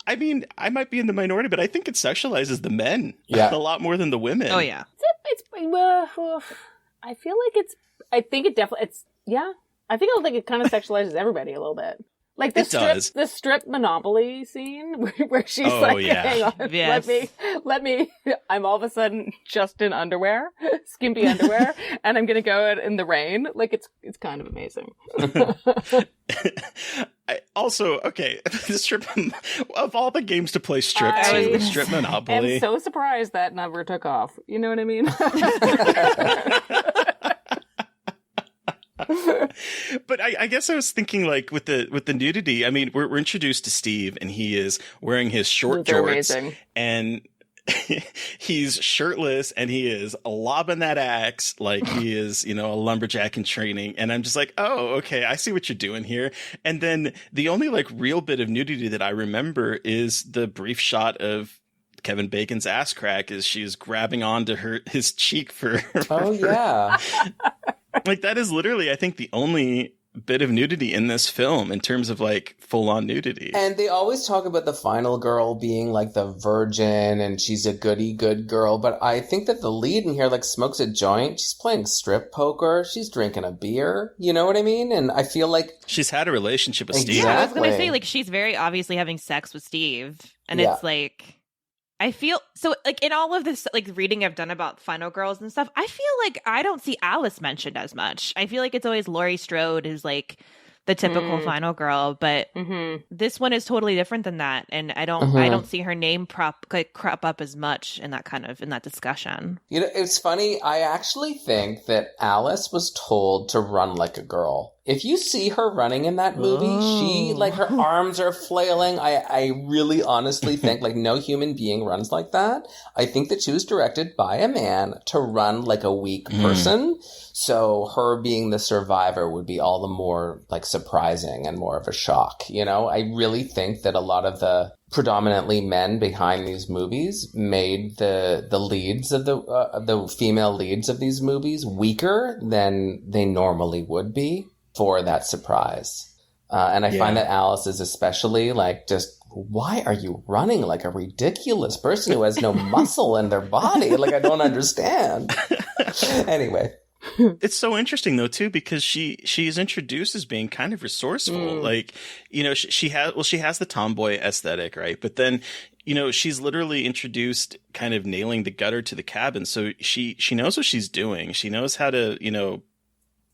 I mean, I might be in the minority, but I think it sexualizes the men a lot more than the women. Oh, yeah. I feel like I think it kind of sexualizes everybody a little bit. Like the strip Monopoly scene where she's hang on, yes. let me, I'm all of a sudden just in underwear, skimpy underwear, and I'm going to go out in the rain. Like it's kind of amazing. The strip of all the games to play strip Monopoly. I'm so surprised that never took off. You know what I mean? But I guess I was thinking, like, with the nudity, I mean, we're introduced to Steve, and he is wearing his short jorts, amazing. And he's shirtless, and he is lobbing that axe like he is, you know, a lumberjack in training. And I'm just like, oh, okay, I see what you're doing here. And then the only, like, real bit of nudity that I remember is the brief shot of Kevin Bacon's ass crack as she's grabbing onto his cheek for yeah. Like, that is literally, I think, the only bit of nudity in this film in terms of, like, full-on nudity. And they always talk about the final girl being, like, the virgin and she's a goody good girl. But I think that the lead in here, like, smokes a joint. She's playing strip poker. She's drinking a beer. You know what I mean? And I feel like... she's had a relationship with Steve. Yeah, I was going to say, like, she's very obviously having sex with Steve. And it's like... I feel so, like, in all of this, like, reading I've done about Final Girls and stuff, I feel like I don't see Alice mentioned as much. I feel like it's always Laurie Strode is, like, the typical Final Girl, but this one is totally different than that, and I don't see her name crop up as much in that discussion. You know, it's funny. I actually think that Alice was told to run like a girl. If you see her running in that movie, she, like, her arms are flailing. I really honestly think, like, no human being runs like that. I think that she was directed by a man to run like a weak person. So her being the survivor would be all the more, like, surprising and more of a shock. You know, I really think that a lot of the predominantly men behind these movies made the leads of the female leads of these movies weaker than they normally would be for that surprise. And I find that Alice is especially, like, just, why are you running like a ridiculous person who has no muscle in their body? Like, I don't understand. Anyway. It's so interesting, though, too, because she is introduced as being kind of resourceful. Like, you know, she has the tomboy aesthetic, right? But then, she's literally introduced kind of nailing the gutter to the cabin. So she knows what she's doing. She knows how to,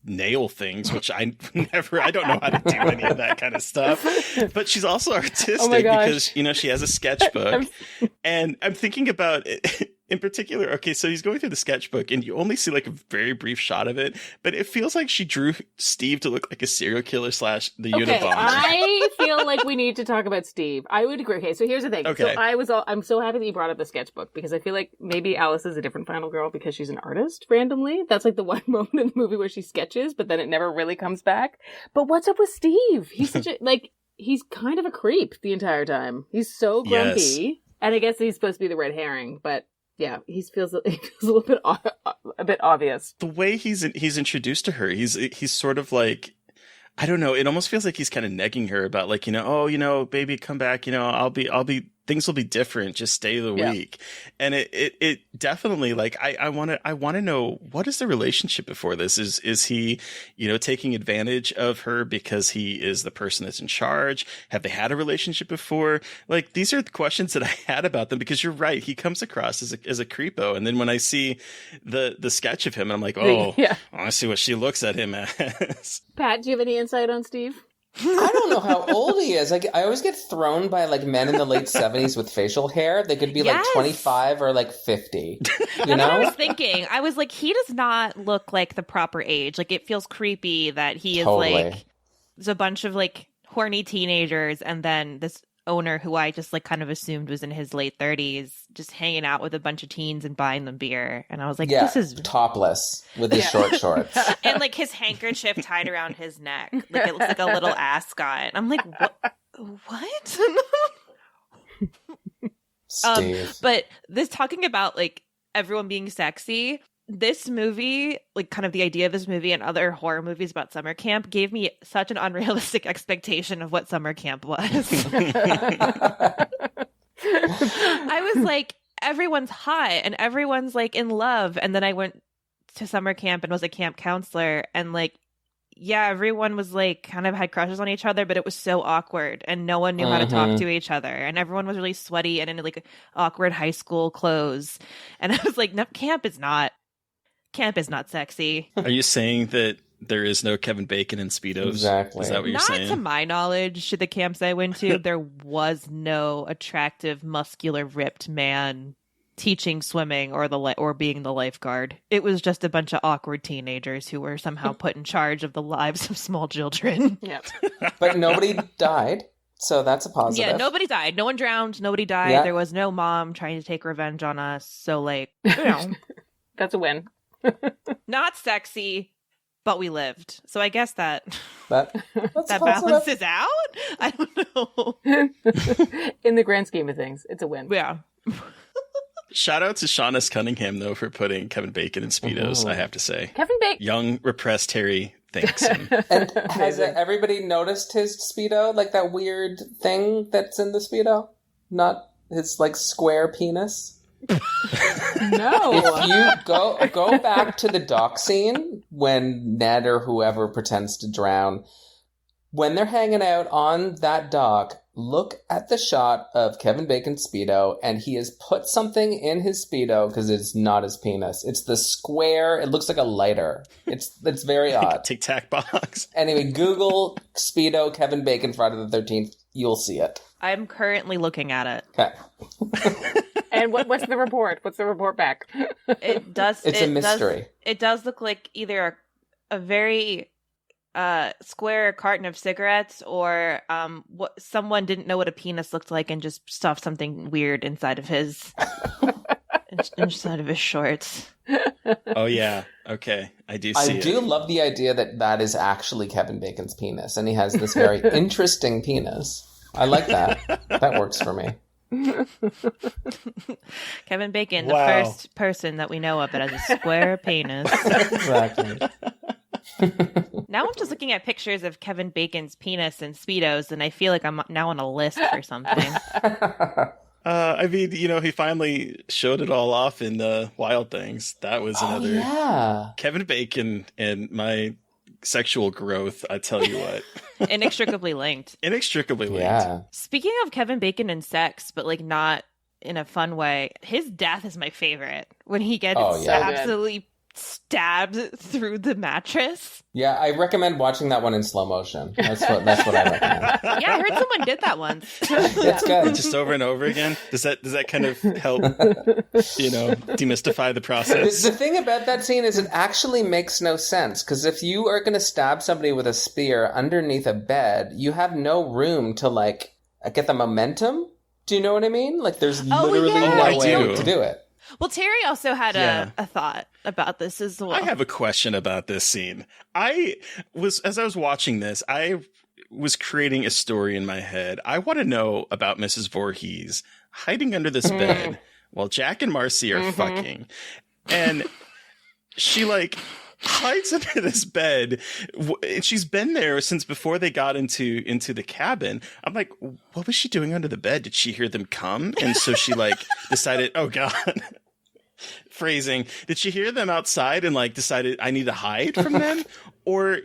nail things, which I don't know how to do any of that kind of stuff. But she's also artistic because, she has a sketchbook. And I'm thinking about it in particular. Okay, so he's going through the sketchbook and you only see like a very brief shot of it, but it feels like she drew Steve to look like a serial killer / the Unabomber. I feel like we need to talk about Steve. I would agree. Okay, so here's the thing. Okay. So I'm so happy that you brought up the sketchbook because I feel like maybe Alice is a different final girl because she's an artist randomly. That's like the one moment in the movie where she sketches, but then it never really comes back. But what's up with Steve? He's such a, he's kind of a creep the entire time. He's so grumpy. Yes. And I guess he's supposed to be the red herring, but yeah, he feels a little bit a bit obvious. The way he's introduced to her, he's sort of like, I don't know. It almost feels like he's kind of negging her about like, baby, come back. I'll be things will be different. Just stay the week. And it definitely like, I want to know, what is the relationship before this? Is he, taking advantage of her because he is the person that's in charge? Have they had a relationship before? Like, these are the questions that I had about them, because you're right. He comes across as a creepo. And then when I see the sketch of him, I'm like, I want to see what she looks at him as. Pat, do you have any insight on Steve? I don't know how old he is. I always get thrown by like men in the late 70s with facial hair. They could be like 25 or like 50. That's what I was thinking. I was like, he does not look like the proper age. Like, it feels creepy that he is like, there's a bunch of like horny teenagers and then this owner who I just like kind of assumed was in his late 30s just hanging out with a bunch of teens and buying them beer. And I was like, this is topless with his short shorts. And like his handkerchief tied around his neck. Like, it looks like a little ascot. I'm like, what? Steve. But this talking about like everyone being sexy, this movie, like kind of the idea of this movie and other horror movies about summer camp, gave me such an unrealistic expectation of what summer camp was. I was like, everyone's hot and everyone's like in love. And then I went to summer camp and was a camp counselor, and like, everyone was like kind of had crushes on each other, but it was so awkward and no one knew how to talk to each other. And everyone was really sweaty and in like awkward high school clothes. And I was like, no, camp is not sexy. Are you saying that there is no Kevin Bacon in Speedos? Exactly. Is that what you're saying? Not to my knowledge, the camps I went to, there was no attractive, muscular, ripped man teaching swimming or being the lifeguard. It was just a bunch of awkward teenagers who were somehow put in charge of the lives of small children. Yep. But nobody died, so that's a positive. Yeah, nobody died. No one drowned. Nobody died. Yeah. There was no mom trying to take revenge on us. So like, That's a win. not sexy, but we lived. So I guess that That's that positive. balances out. I don't know. In the grand scheme of things, it's a win. Yeah. Shout out to Shaughnessy Cunningham, though, for putting Kevin Bacon in Speedos, I have to say. Kevin Bacon. Young, repressed Harry thinks him. And has everybody noticed his Speedo? Like that weird thing that's in the Speedo? Not his like square penis? No. If you go back to the dock scene when Ned or whoever pretends to drown, when they're hanging out on that dock, look at the shot of Kevin Bacon's Speedo, and he has put something in his Speedo because it's not his penis. It's the square. It looks like a lighter. It's very Like odd. a Tic Tac box. Anyway, Google Speedo Kevin Bacon Friday the 13th. You'll see it. I'm currently looking at it. Okay. And what's the report? What's the report back? It does. It's a mystery. It does look like either a very square carton of cigarettes, or what someone didn't know what a penis looked like and just stuffed something weird inside of his inside of his shorts. Oh yeah. Okay. I do see I do love the idea that is actually Kevin Bacon's penis, and he has this very interesting penis. I like that. That works for me. Kevin Bacon, Wow. the first person that we know of that has a square penis. Exactly. Now I'm just looking at pictures of Kevin Bacon's penis and Speedos, and I feel like I'm now on a list for something. I mean, he finally showed it all off in Wild Things. That was another Yeah. Kevin Bacon and my sexual growth, I tell you what. Inextricably linked. Inextricably linked. Yeah. Speaking of Kevin Bacon and sex, but like not in a fun way, his death is my favorite. When he gets absolutely stabbed through the mattress. Yeah, I recommend watching that one in slow motion. That's what I recommend. Yeah, I heard someone did that once. It's good. Just over and over again. Does that kind of help, demystify the process? The thing about that scene is it actually makes no sense, because if you are going to stab somebody with a spear underneath a bed, you have no room to like get the momentum. Do you know what I mean? Like there's literally no way to do it. Well, Terry also had a thought about this as well. I have a question about this scene. As I was watching this, I was creating a story in my head. I want to know about Mrs. Voorhees hiding under this bed while Jack and Marcy are fucking. And she like hides under this bed, and she's been there since before they got into the cabin. I'm like, what was she doing under the bed? Did she hear them come? And so she like decided, oh God. Phrasing. Did she hear them outside and like decided I need to hide from them? Or,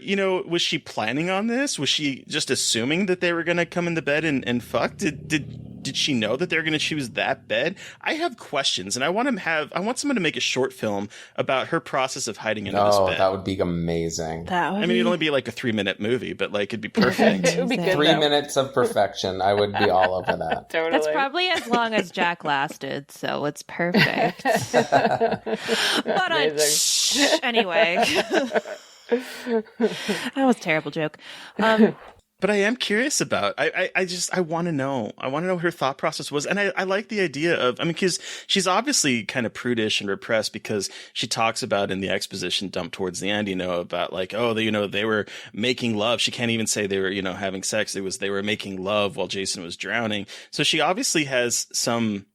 was she planning on this? Was she just assuming that they were going to come in the bed and fuck? Did she know that they were going to choose that bed? I have questions, and I want someone to make a short film about her process of hiding under this bed. That would be amazing. It'd only be like a 3-minute movie, but like it'd be perfect. It would be good. 3 minutes of perfect. I would be all over that. Totally. That's probably as long as Jack lasted, so it's perfect. But anyway. That was a terrible joke. But I am curious about, I want to know. I want to know what her thought process was. And I like the idea of, because she's obviously kind of prudish and repressed, because she talks about in the exposition dump towards the end, about like, they were making love. She can't even say they were, having sex. They were making love while Jason was drowning. So she obviously has some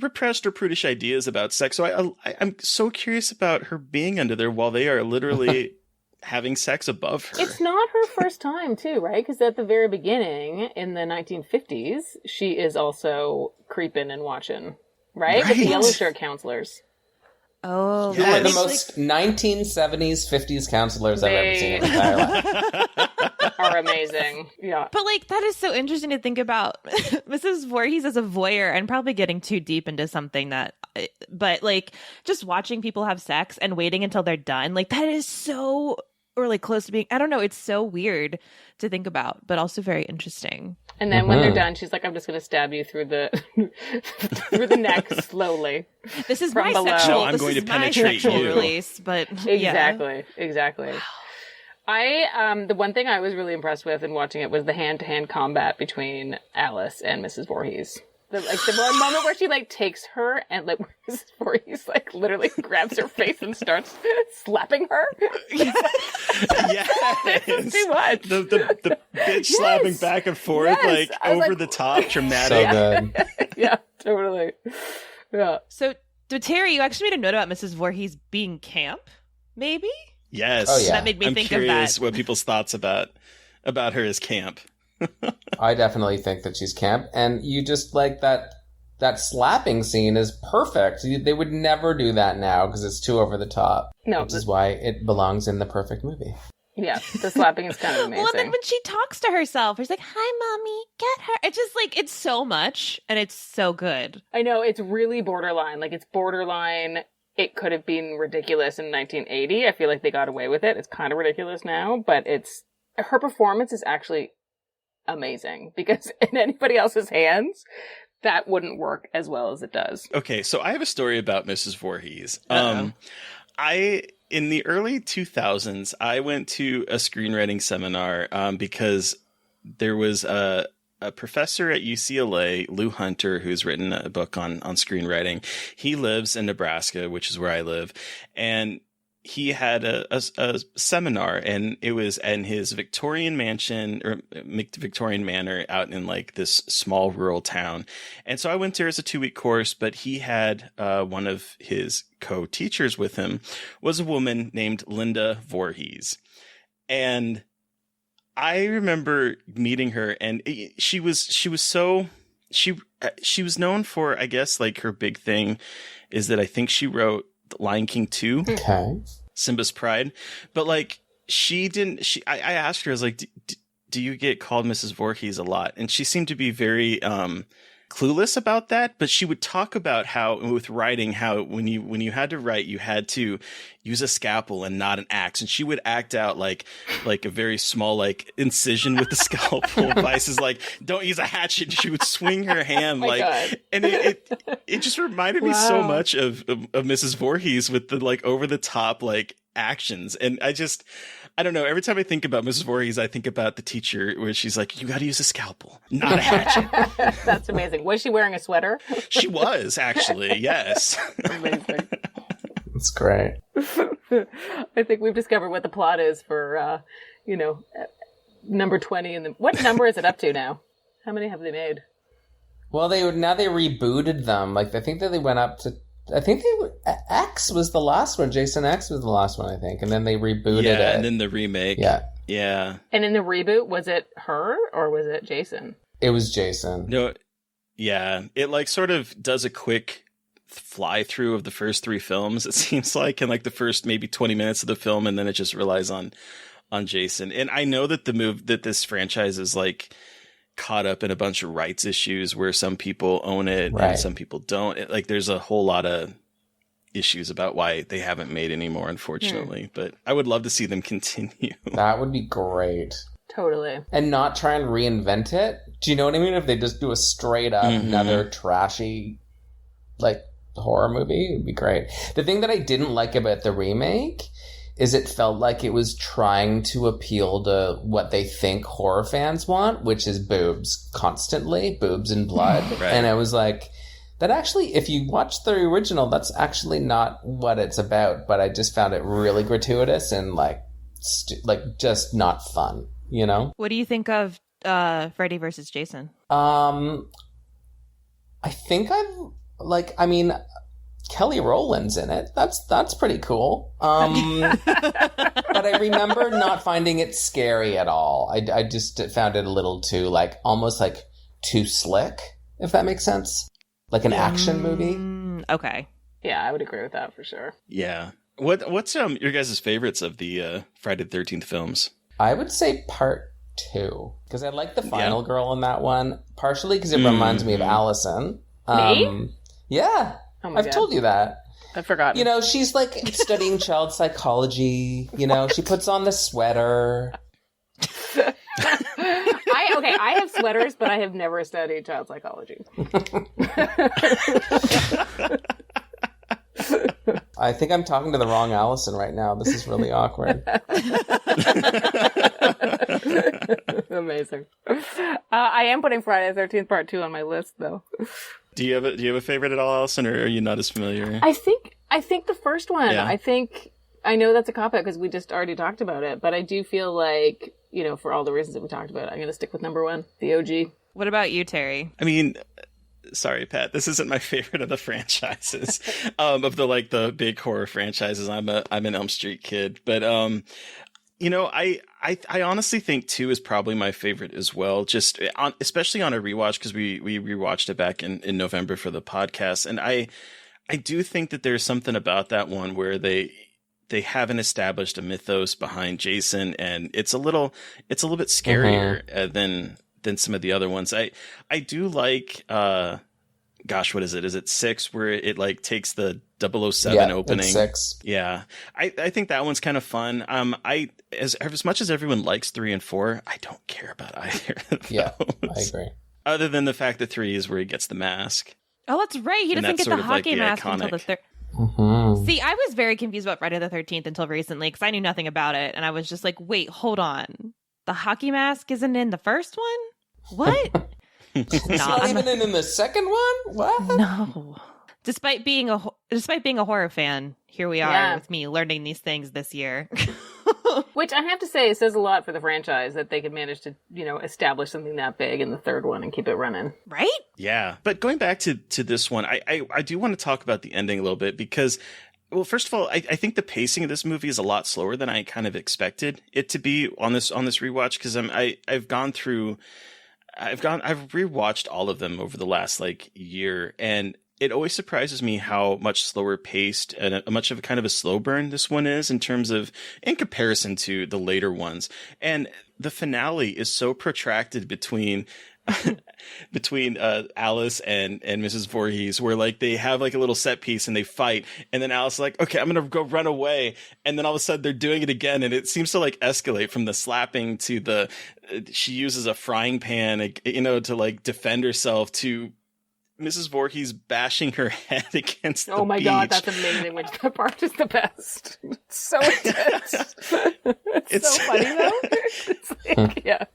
repressed or prudish ideas about sex. So I'm so curious about her being under there while they are literally having sex above her. It's not her first time, too, right? Because at the very beginning, in the 1950s, she is also creeping and watching, right? With the yellow shirt counselors. Oh, you are the most 1970s, 50s counselors I've ever seen in my entire life. Are amazing. Yeah. But like that is so interesting to think about Mrs. Voorhees as a voyeur, and probably getting too deep into something but like just watching people have sex and waiting until they're done, like that is so, or like close to being, I don't know, it's so weird to think about, but also very interesting. And then when they're done, she's like, I'm just going to stab you through the through the neck slowly. This is from my below. sexual, I'm this going is to my penetrate sexual you. release, but Exactly. I the one thing I was really impressed with in watching it was the hand-to-hand combat between Alice and Mrs. Voorhees. The one moment where she like takes her and like Mrs. Voorhees like literally grabs her face and starts slapping her. Yes. This is too much. The bitch slapping back and forth, like over the top, dramatic. So good. Yeah, totally. Yeah. So Terry, you actually made a note about Mrs. Voorhees being camp, maybe? Yes. Oh, yeah. That made me I'm think curious of that. what people's thoughts about her as camp. I definitely think that she's camp, and you just like that slapping scene is perfect. They would never do that now because it's too over the top. No, which is why it belongs in the perfect movie. Yeah, the slapping is kind of amazing. Well, and then when she talks to herself, she's like, "Hi, mommy, get her." It's just like it's so much, and it's so good. I know, it's really borderline. Like it's borderline. It could have been ridiculous in 1980. I feel like they got away with it. It's kind of ridiculous now, but her performance is actually amazing, because in anybody else's hands, that wouldn't work as well as it does. Okay, so I have a story about Mrs. Voorhees. In the early 2000s, I went to a screenwriting seminar because there was a professor at UCLA, Lou Hunter, who's written a book on screenwriting. He lives in Nebraska, which is where I live, and he had a seminar, and it was in his Victorian mansion or Victorian manor out in like this small rural town. And so I went there as a 2-week course, but he had one of his co-teachers with him was a woman named Linda Voorhees. And I remember meeting her, and she was known for, I guess, like her big thing is that I think she wrote Lion King 2. Okay. Simba's Pride. But like she didn't. I asked her, I was like, do you get called Mrs. Voorhees a lot? And she seemed to be very clueless about that. But she would talk about how with writing, how when you had to write, you had to use a scalpel and not an axe. And she would act out like a very small like incision with the scalpel. Vices like, don't use a hatchet. She would swing her hand God. and it just reminded me so much of Mrs. Voorhees with the like over the top like actions. And I don't know. Every time I think about Mrs. Voorhees, I think about the teacher where she's like, you got to use a scalpel, not a hatchet. That's amazing. Was she wearing a sweater? She was, actually. Yes. Amazing. That's great. I think we've discovered what the plot is for, number 20. What number is it up to now? How many have they made? Well, they rebooted them. Like, I think that they went up to, X was the last one. Jason X was the last one, I think. And then they rebooted it. Yeah, and then the remake. Yeah. Yeah. And in the reboot, was it her or was it Jason? It was Jason. No, yeah. It like sort of does a quick fly through of the first 3 films, it seems like, in like the first maybe 20 minutes of the film, and then it just relies on Jason. And I know that this franchise is like caught up in a bunch of rights issues where some people own it and some people don't. Like there's a whole lot of issues about why they haven't made anymore, unfortunately. But I would love to see them continue. That would be great. Totally. And not try and reinvent it. Do you know what I mean? If they just do a straight up another trashy like horror movie, it would be great. The thing that I didn't like about the remake is it felt like it was trying to appeal to what they think horror fans want, which is boobs constantly, boobs and blood. Right. And I was like, that actually, if you watch the original, that's actually not what it's about. But I just found it really gratuitous and like just not fun, you know? What do you think of Freddy versus Jason? I think Kelly Rowland's in it. That's pretty cool. But I remember not finding it scary at all. I just found it a little too almost too slick, if that makes sense. Like an action movie. Okay. Yeah, I would agree with that for sure. Yeah. What's your guys' favorites of the Friday the 13th films? I would say part 2, because I like the final girl in that one, partially because it reminds me of Alyson. Me? Yeah. Oh my I've God. I told you that. I forgot. You know, she's like studying child psychology. You know, she puts on the sweater. I have sweaters, but I have never studied child psychology. I think I'm talking to the wrong Alyson right now. This is really awkward. Amazing. I am putting Friday the 13th Part 2 on my list, though. Do you have a favorite at all, Allison, or are you not as familiar? I think the first one. Yeah. I know that's a cop-out because we just already talked about it, but I do feel like, for all the reasons that we talked about, I'm going to stick with number 1, the OG. What about you, Terry? I mean, sorry, Pat, this isn't my favorite of the franchises, of the big horror franchises. I'm an Elm Street kid, but I honestly think 2 is probably my favorite as well. Especially on a rewatch, because we rewatched it back in November for the podcast, and I do think that there's something about that one where they haven't established a mythos behind Jason, and it's a little bit scarier than some of the other ones. I do like gosh, what is it? Is it 6 where it takes the 007 opening? It's 6. Yeah. I think that one's kind of fun. As much as everyone likes 3 and 4, I don't care about either of those. Yeah, I agree. Other than the fact that 3 is where he gets the mask. Oh, that's right. He doesn't get the hockey mask until the third. See, I was very confused about Friday the 13th until recently because I knew nothing about it. And I was just like, wait, hold on. The hockey mask isn't in the first one? What? It's not even in the second one? What? No. Despite being a horror fan, here we are with me learning these things this year. Which I have to say says a lot for the franchise that they could manage to, establish something that big in the third one and keep it running. Right? Yeah. But going back to this one, I do want to talk about the ending a little bit because, well, first of all, I think the pacing of this movie is a lot slower than I kind of expected it to be on this rewatch, because I've rewatched all of them over the last year, and it always surprises me how much slower paced and a much of a kind of a slow burn this one is in comparison to the later ones. And the finale is so protracted between Alice and Mrs. Voorhees, where like they have like a little set piece and they fight, and then Alice is like, okay, I'm gonna go run away, and then all of a sudden they're doing it again, and it seems to like escalate from the slapping to the she uses a frying pan, to like defend herself, to Mrs. Voorhees bashing her head against the Oh my beach. God, that's amazing. Which that part is the best. It's so intense. It's so funny though. It's like, yeah.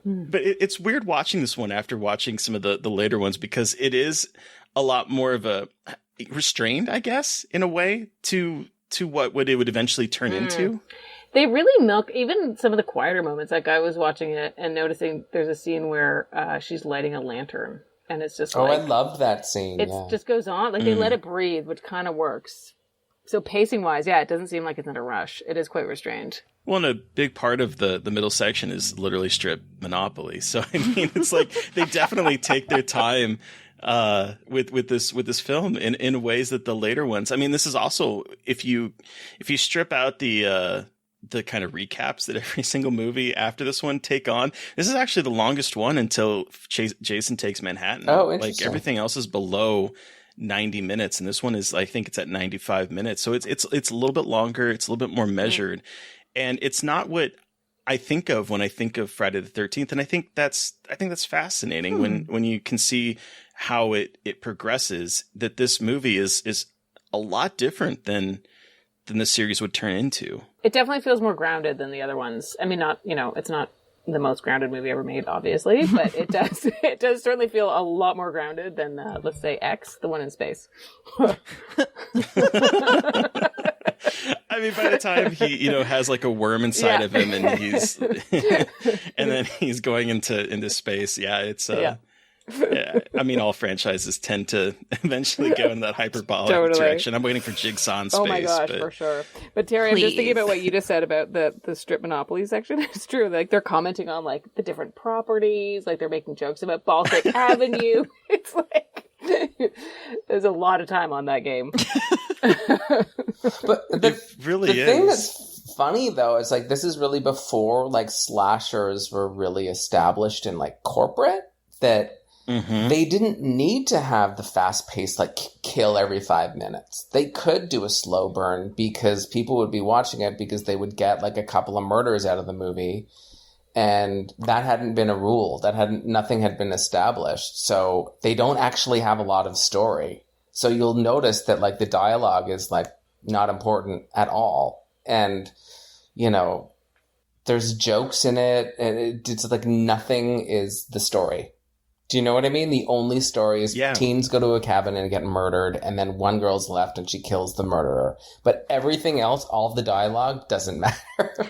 But it's weird watching this one after watching some of the later ones, because it is a lot more of a restrained, I guess, in a way, to what it would eventually turn into. They really milk even some of the quieter moments. Like I was watching it and noticing there's a scene where she's lighting a lantern. And it's just I loved that scene. It just goes on. Like they let it breathe, which kind of works. So pacing wise, it doesn't seem like it's in a rush. It is quite restrained. Well, and a big part of the middle section is literally strip Monopoly. So I mean, it's like they definitely take their time with this film in ways that the later ones. I mean, this is also if you strip out the kind of recaps that every single movie after this one take on. This is actually the longest one until Jason Takes Manhattan. Oh, interesting. Like everything else is below 90 minutes, and this one is, I think it's at 95 minutes. So it's a little bit longer. It's a little bit more measured, and it's not what I think of when I think of Friday the 13th. And I think that's fascinating when you can see how it progresses. That this movie is a lot different than the series would turn into. It definitely feels more grounded than the other ones. I mean, it's not the most grounded movie ever made, obviously, but it does certainly feel a lot more grounded than, let's say, X, the one in space. I mean, by the time he, has like a worm inside of him, and he's, and then he's going into space. Yeah, it's yeah, I mean, all franchises tend to eventually go in that hyperbolic direction. I'm waiting for Jigsaw in space. Oh my gosh, for sure. But Terry, I'm just thinking about what you just said about the strip Monopoly section. It's true. Like they're commenting on like the different properties. Like they're making jokes about Baltic Avenue. It's like there's a lot of time on that game. But it really the is. thing that's funny though is like this is really before like slashers were really established in like corporate, that they didn't need to have the fast paced like kill every 5 minutes. They could do a slow burn because people would be watching it because they would get like a couple of murders out of the movie, and that hadn't been a rule. Nothing had been established. So they don't actually have a lot of story. So you'll notice that like the dialogue is like not important at all. And, there's jokes in it, and it's like nothing is the story. Do you know what I mean? The only story is teens go to a cabin and get murdered, and then one girl's left and she kills the murderer. But everything else, all of the dialogue doesn't matter,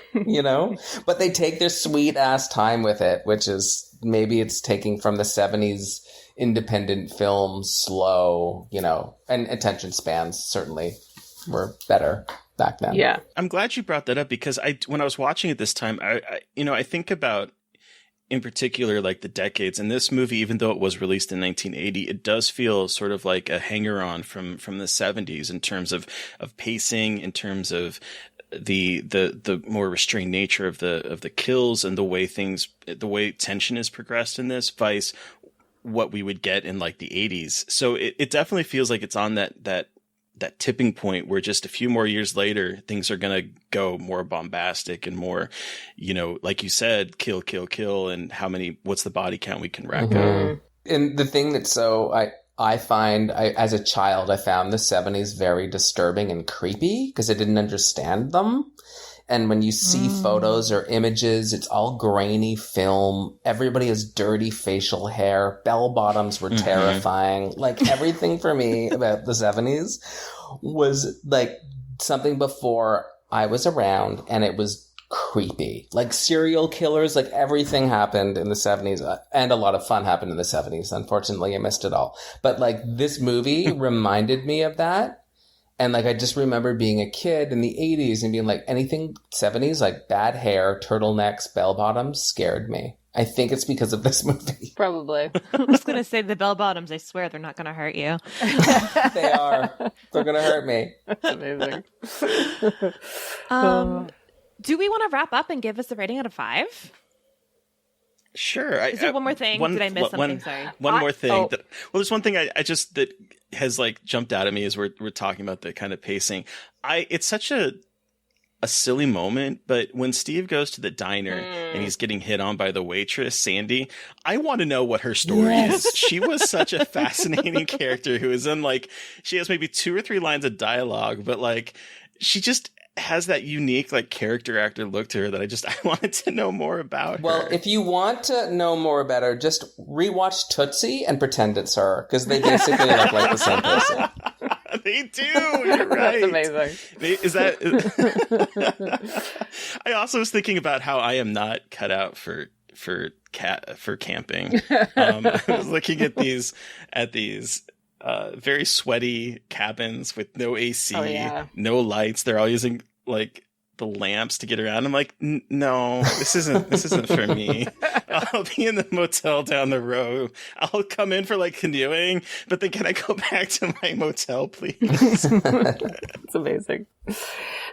But they take their sweet ass time with it, which is maybe it's taking from the 70s independent film slow, and attention spans certainly were better back then. Yeah. I'm glad you brought that up, because when I was watching it this time, I think about, in particular, like the decades. And this movie, even though it was released in 1980, it does feel sort of like a hanger-on from the 70s in terms of pacing, in terms of the more restrained nature of the kills, and the way tension is progressed in this, vice what we would get in like the 80s. So it definitely feels like it's on that tipping point where just a few more years later, things are going to go more bombastic and more, like you said, kill, and what's the body count we can rack up. And the thing that's I find, as a child, I found the 70s very disturbing and creepy because I didn't understand them. And when you see photos or images, it's all grainy film. Everybody has dirty facial hair. Bell bottoms were terrifying. Like everything for me about the 70s was like something before I was around, and it was creepy. Like serial killers, like everything happened in the 70s, and a lot of fun happened in the 70s. Unfortunately, I missed it all. But like this movie reminded me of that. And like I just remember being a kid in the 80s and being like, anything 70s, like bad hair, turtlenecks, bell bottoms scared me. I think it's because of this movie. Probably. I'm just going to say the bell bottoms, I swear they're not going to hurt you. They are. They're going to hurt me. That's amazing. Do we want to wrap up and give us a rating out of 5? Sure. Is there one more thing? Did I miss something? Sorry. One more thing. There's one thing I just that has like jumped out at me as we're talking about the kind of pacing. It's such a silly moment, but when Steve goes to the diner and he's getting hit on by the waitress, Sandy, I want to know what her story is. She was such a fascinating character who is in like, she has maybe 2 or 3 lines of dialogue, but like, she just has that unique like character actor look to her that I wanted to know more about her. Well, if you want to know more about her, just rewatch Tootsie and pretend it's her, because they basically look like the same person. They do. You're right. That's amazing. I also was thinking about how I am not cut out for camping. I was looking at these very sweaty cabins with no AC, no lights. They're all using like the lamps to get around. I'm like, no, this isn't for me. I'll be in the motel down the road. I'll come in for like canoeing, but then can I go back to my motel, please? It's amazing.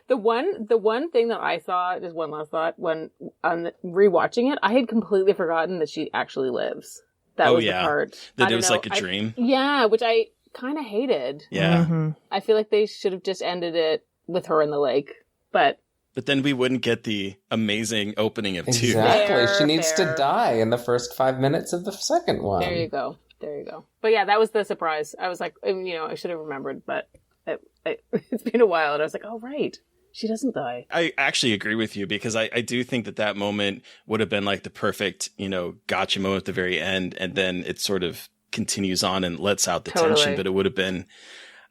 The one thing that I thought, just one last thought, when on rewatching it, I had completely forgotten that she actually lives. That was the part. That it was like a dream. Which I kind of hated. Yeah. I feel like they should have just ended it with her in the lake, but then we wouldn't get the amazing opening of 2. Exactly. She needs to die in the first 5 minutes of the second one. There you go. But yeah, that was the surprise. I was like, I should have remembered, but it's been a while, and I was like, oh, right. She doesn't die. I actually agree with you, because I do think that moment would have been like the perfect, gotcha moment at the very end. And then it sort of continues on and lets out the tension. But it would have been,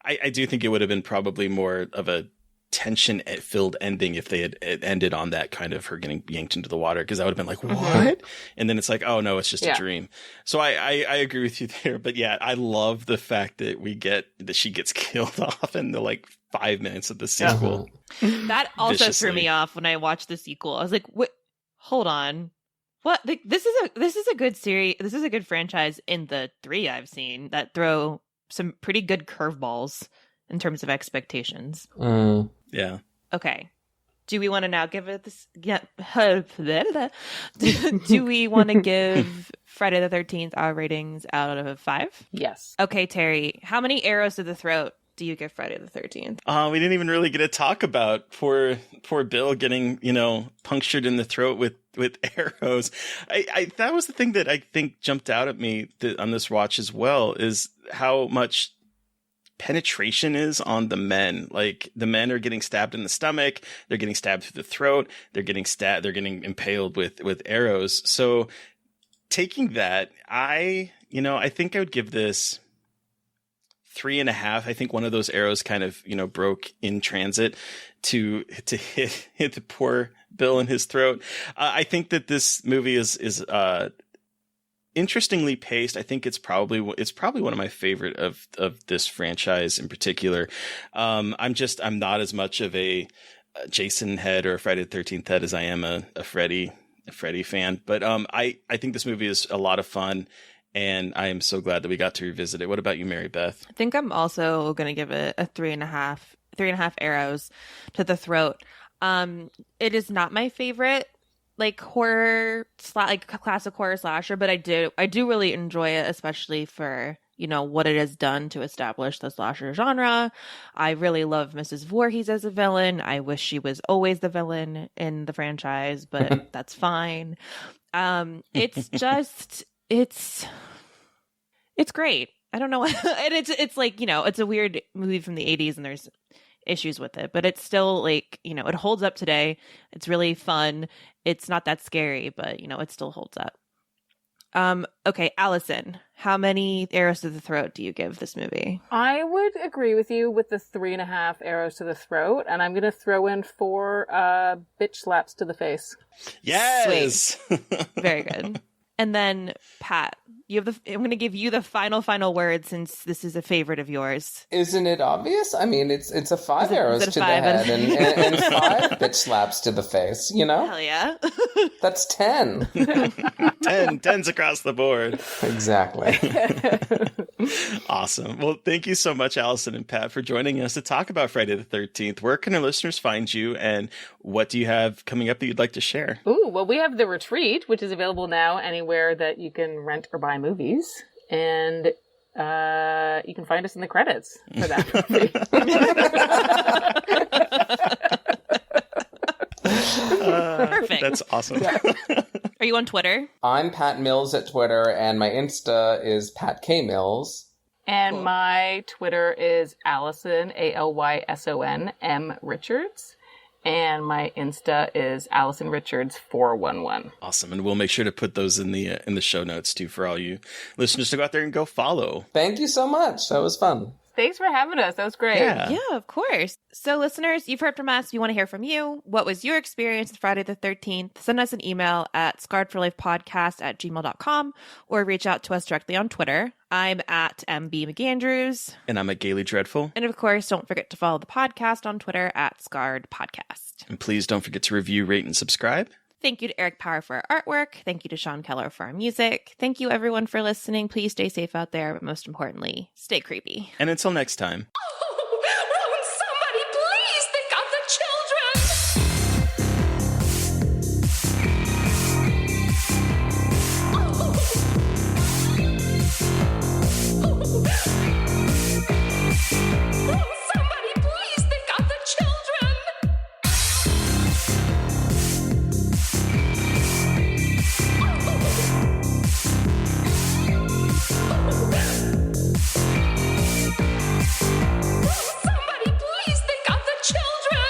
I do think it would have been probably more of a tension filled ending if they had ended on that kind of her getting yanked into the water, because I would have been like, what? And then it's like, oh no, it's just a dream. So I agree with you there. But yeah, I love the fact that she gets killed off in the like 5 minutes of the sequel. That also threw me off when I watched the sequel. I was like, "What? Hold on, what? This is a good series. This is a good franchise in the 3 I've seen that throw some pretty good curveballs in terms of expectations." Yeah. Okay. Do we want to now give it this? Yeah. Do we want to give Friday the 13th our ratings out of 5? Yes. Okay, Terry. How many arrows to the throat do you give Friday the 13th? We didn't even really get to talk about poor Bill getting, punctured in the throat with arrows. That was the thing that I think jumped out at me on this watch as well, is how much penetration is on the men. Like, the men are getting stabbed in the stomach, they're getting stabbed through the throat, they're getting impaled with arrows. So taking that, I think I would give this 3.5. I think one of those arrows kind of, broke in transit to hit the poor Bill in his throat. I think that this movie is interestingly paced. I think it's probably one of my favorite of this franchise in particular. I'm not as much of a Jason head or a Friday the 13th head as I am a Freddy fan. But I think this movie is a lot of fun, and I am so glad that we got to revisit it. What about you, Mary Beth? I think I'm also going to give it a 3.5 arrows to the throat. It is not my favorite like horror like classic horror slasher, but I do really enjoy it, especially for what it has done to establish the slasher genre. I really love Mrs. Voorhees as a villain. I wish she was always the villain in the franchise, but that's fine. It's just it's great. I don't know. And it's like, it's a weird movie from the 80s and there's issues with it, but it's still like, it holds up today. It's really fun. It's not that scary, but it still holds up. Okay, Alyson, how many arrows to the throat do you give this movie? I would agree with you with the 3.5 arrows to the throat, and I'm going to throw in 4 bitch slaps to the face. Yes! Very good. And then, Pat, I'm going to give you the final word since this is a favorite of yours. Isn't it obvious? I mean, it's a 5 arrows to the five? head and 5 bitch slaps to the face, you know? Hell yeah. That's 10. 10's across the board. Exactly. Awesome. Well, thank you so much, Alyson and Pat, for joining us to talk about Friday the 13th. Where can our listeners find you, and what do you have coming up that you'd like to share? Ooh, well, we have The Retreat, which is available now anywhere that you can rent or buy movies. And you can find us in the credits for that movie. Perfect. That's awesome. Are you on Twitter? I'm Pat Mills at Twitter, and my Insta is Pat K. Mills. And my Twitter is Alyson, Alyson M. Richards. And my Insta is Alyson Richards 411. Awesome. And we'll make sure to put those in the show notes too for all you listeners to go out there and go follow. Thank you so much. That was fun. Thanks for having us. That was great. Yeah, of course. So listeners, you've heard from us. We want to hear from you. What was your experience with Friday the 13th? Send us an email at scarredforlifepodcast@gmail.com or reach out to us directly on Twitter. I'm at MB McAndrews. And I'm at Gaily Dreadful. And of course, don't forget to follow the podcast on Twitter at Scarred Podcast. And please don't forget to review, rate, and subscribe. Thank you to Eric Power for our artwork. Thank you to Sean Keller for our music. Thank you, everyone, for listening. Please stay safe out there, but most importantly, stay creepy. And until next time. Won't somebody please think of the children? Won't somebody please think of the children? Somebody please think of the children!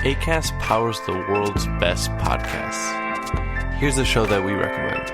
Acast powers the world's best podcasts. Here's a show that we recommend.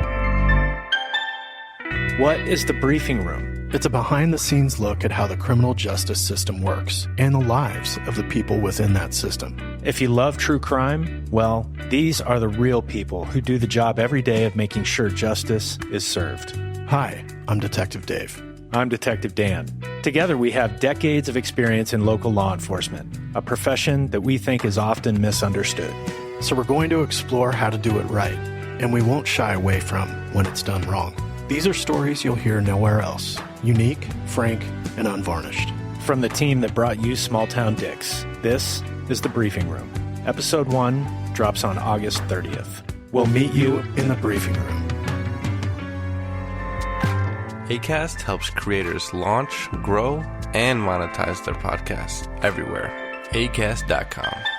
What is The Briefing Room? It's a behind-the-scenes look at how the criminal justice system works and the lives of the people within that system. If you love true crime, well, these are the real people who do the job every day of making sure justice is served. Hi, I'm Detective Dave. I'm Detective Dan. Together, we have decades of experience in local law enforcement, a profession that we think is often misunderstood. So we're going to explore how to do it right, and we won't shy away from when it's done wrong. These are stories you'll hear nowhere else. Unique, frank, and unvarnished. From the team that brought you Small Town Dicks, this is The Briefing Room. Episode 1 drops on August 30th. We'll meet you in the briefing room. Acast helps creators launch, grow, and monetize their podcasts everywhere. Acast.com.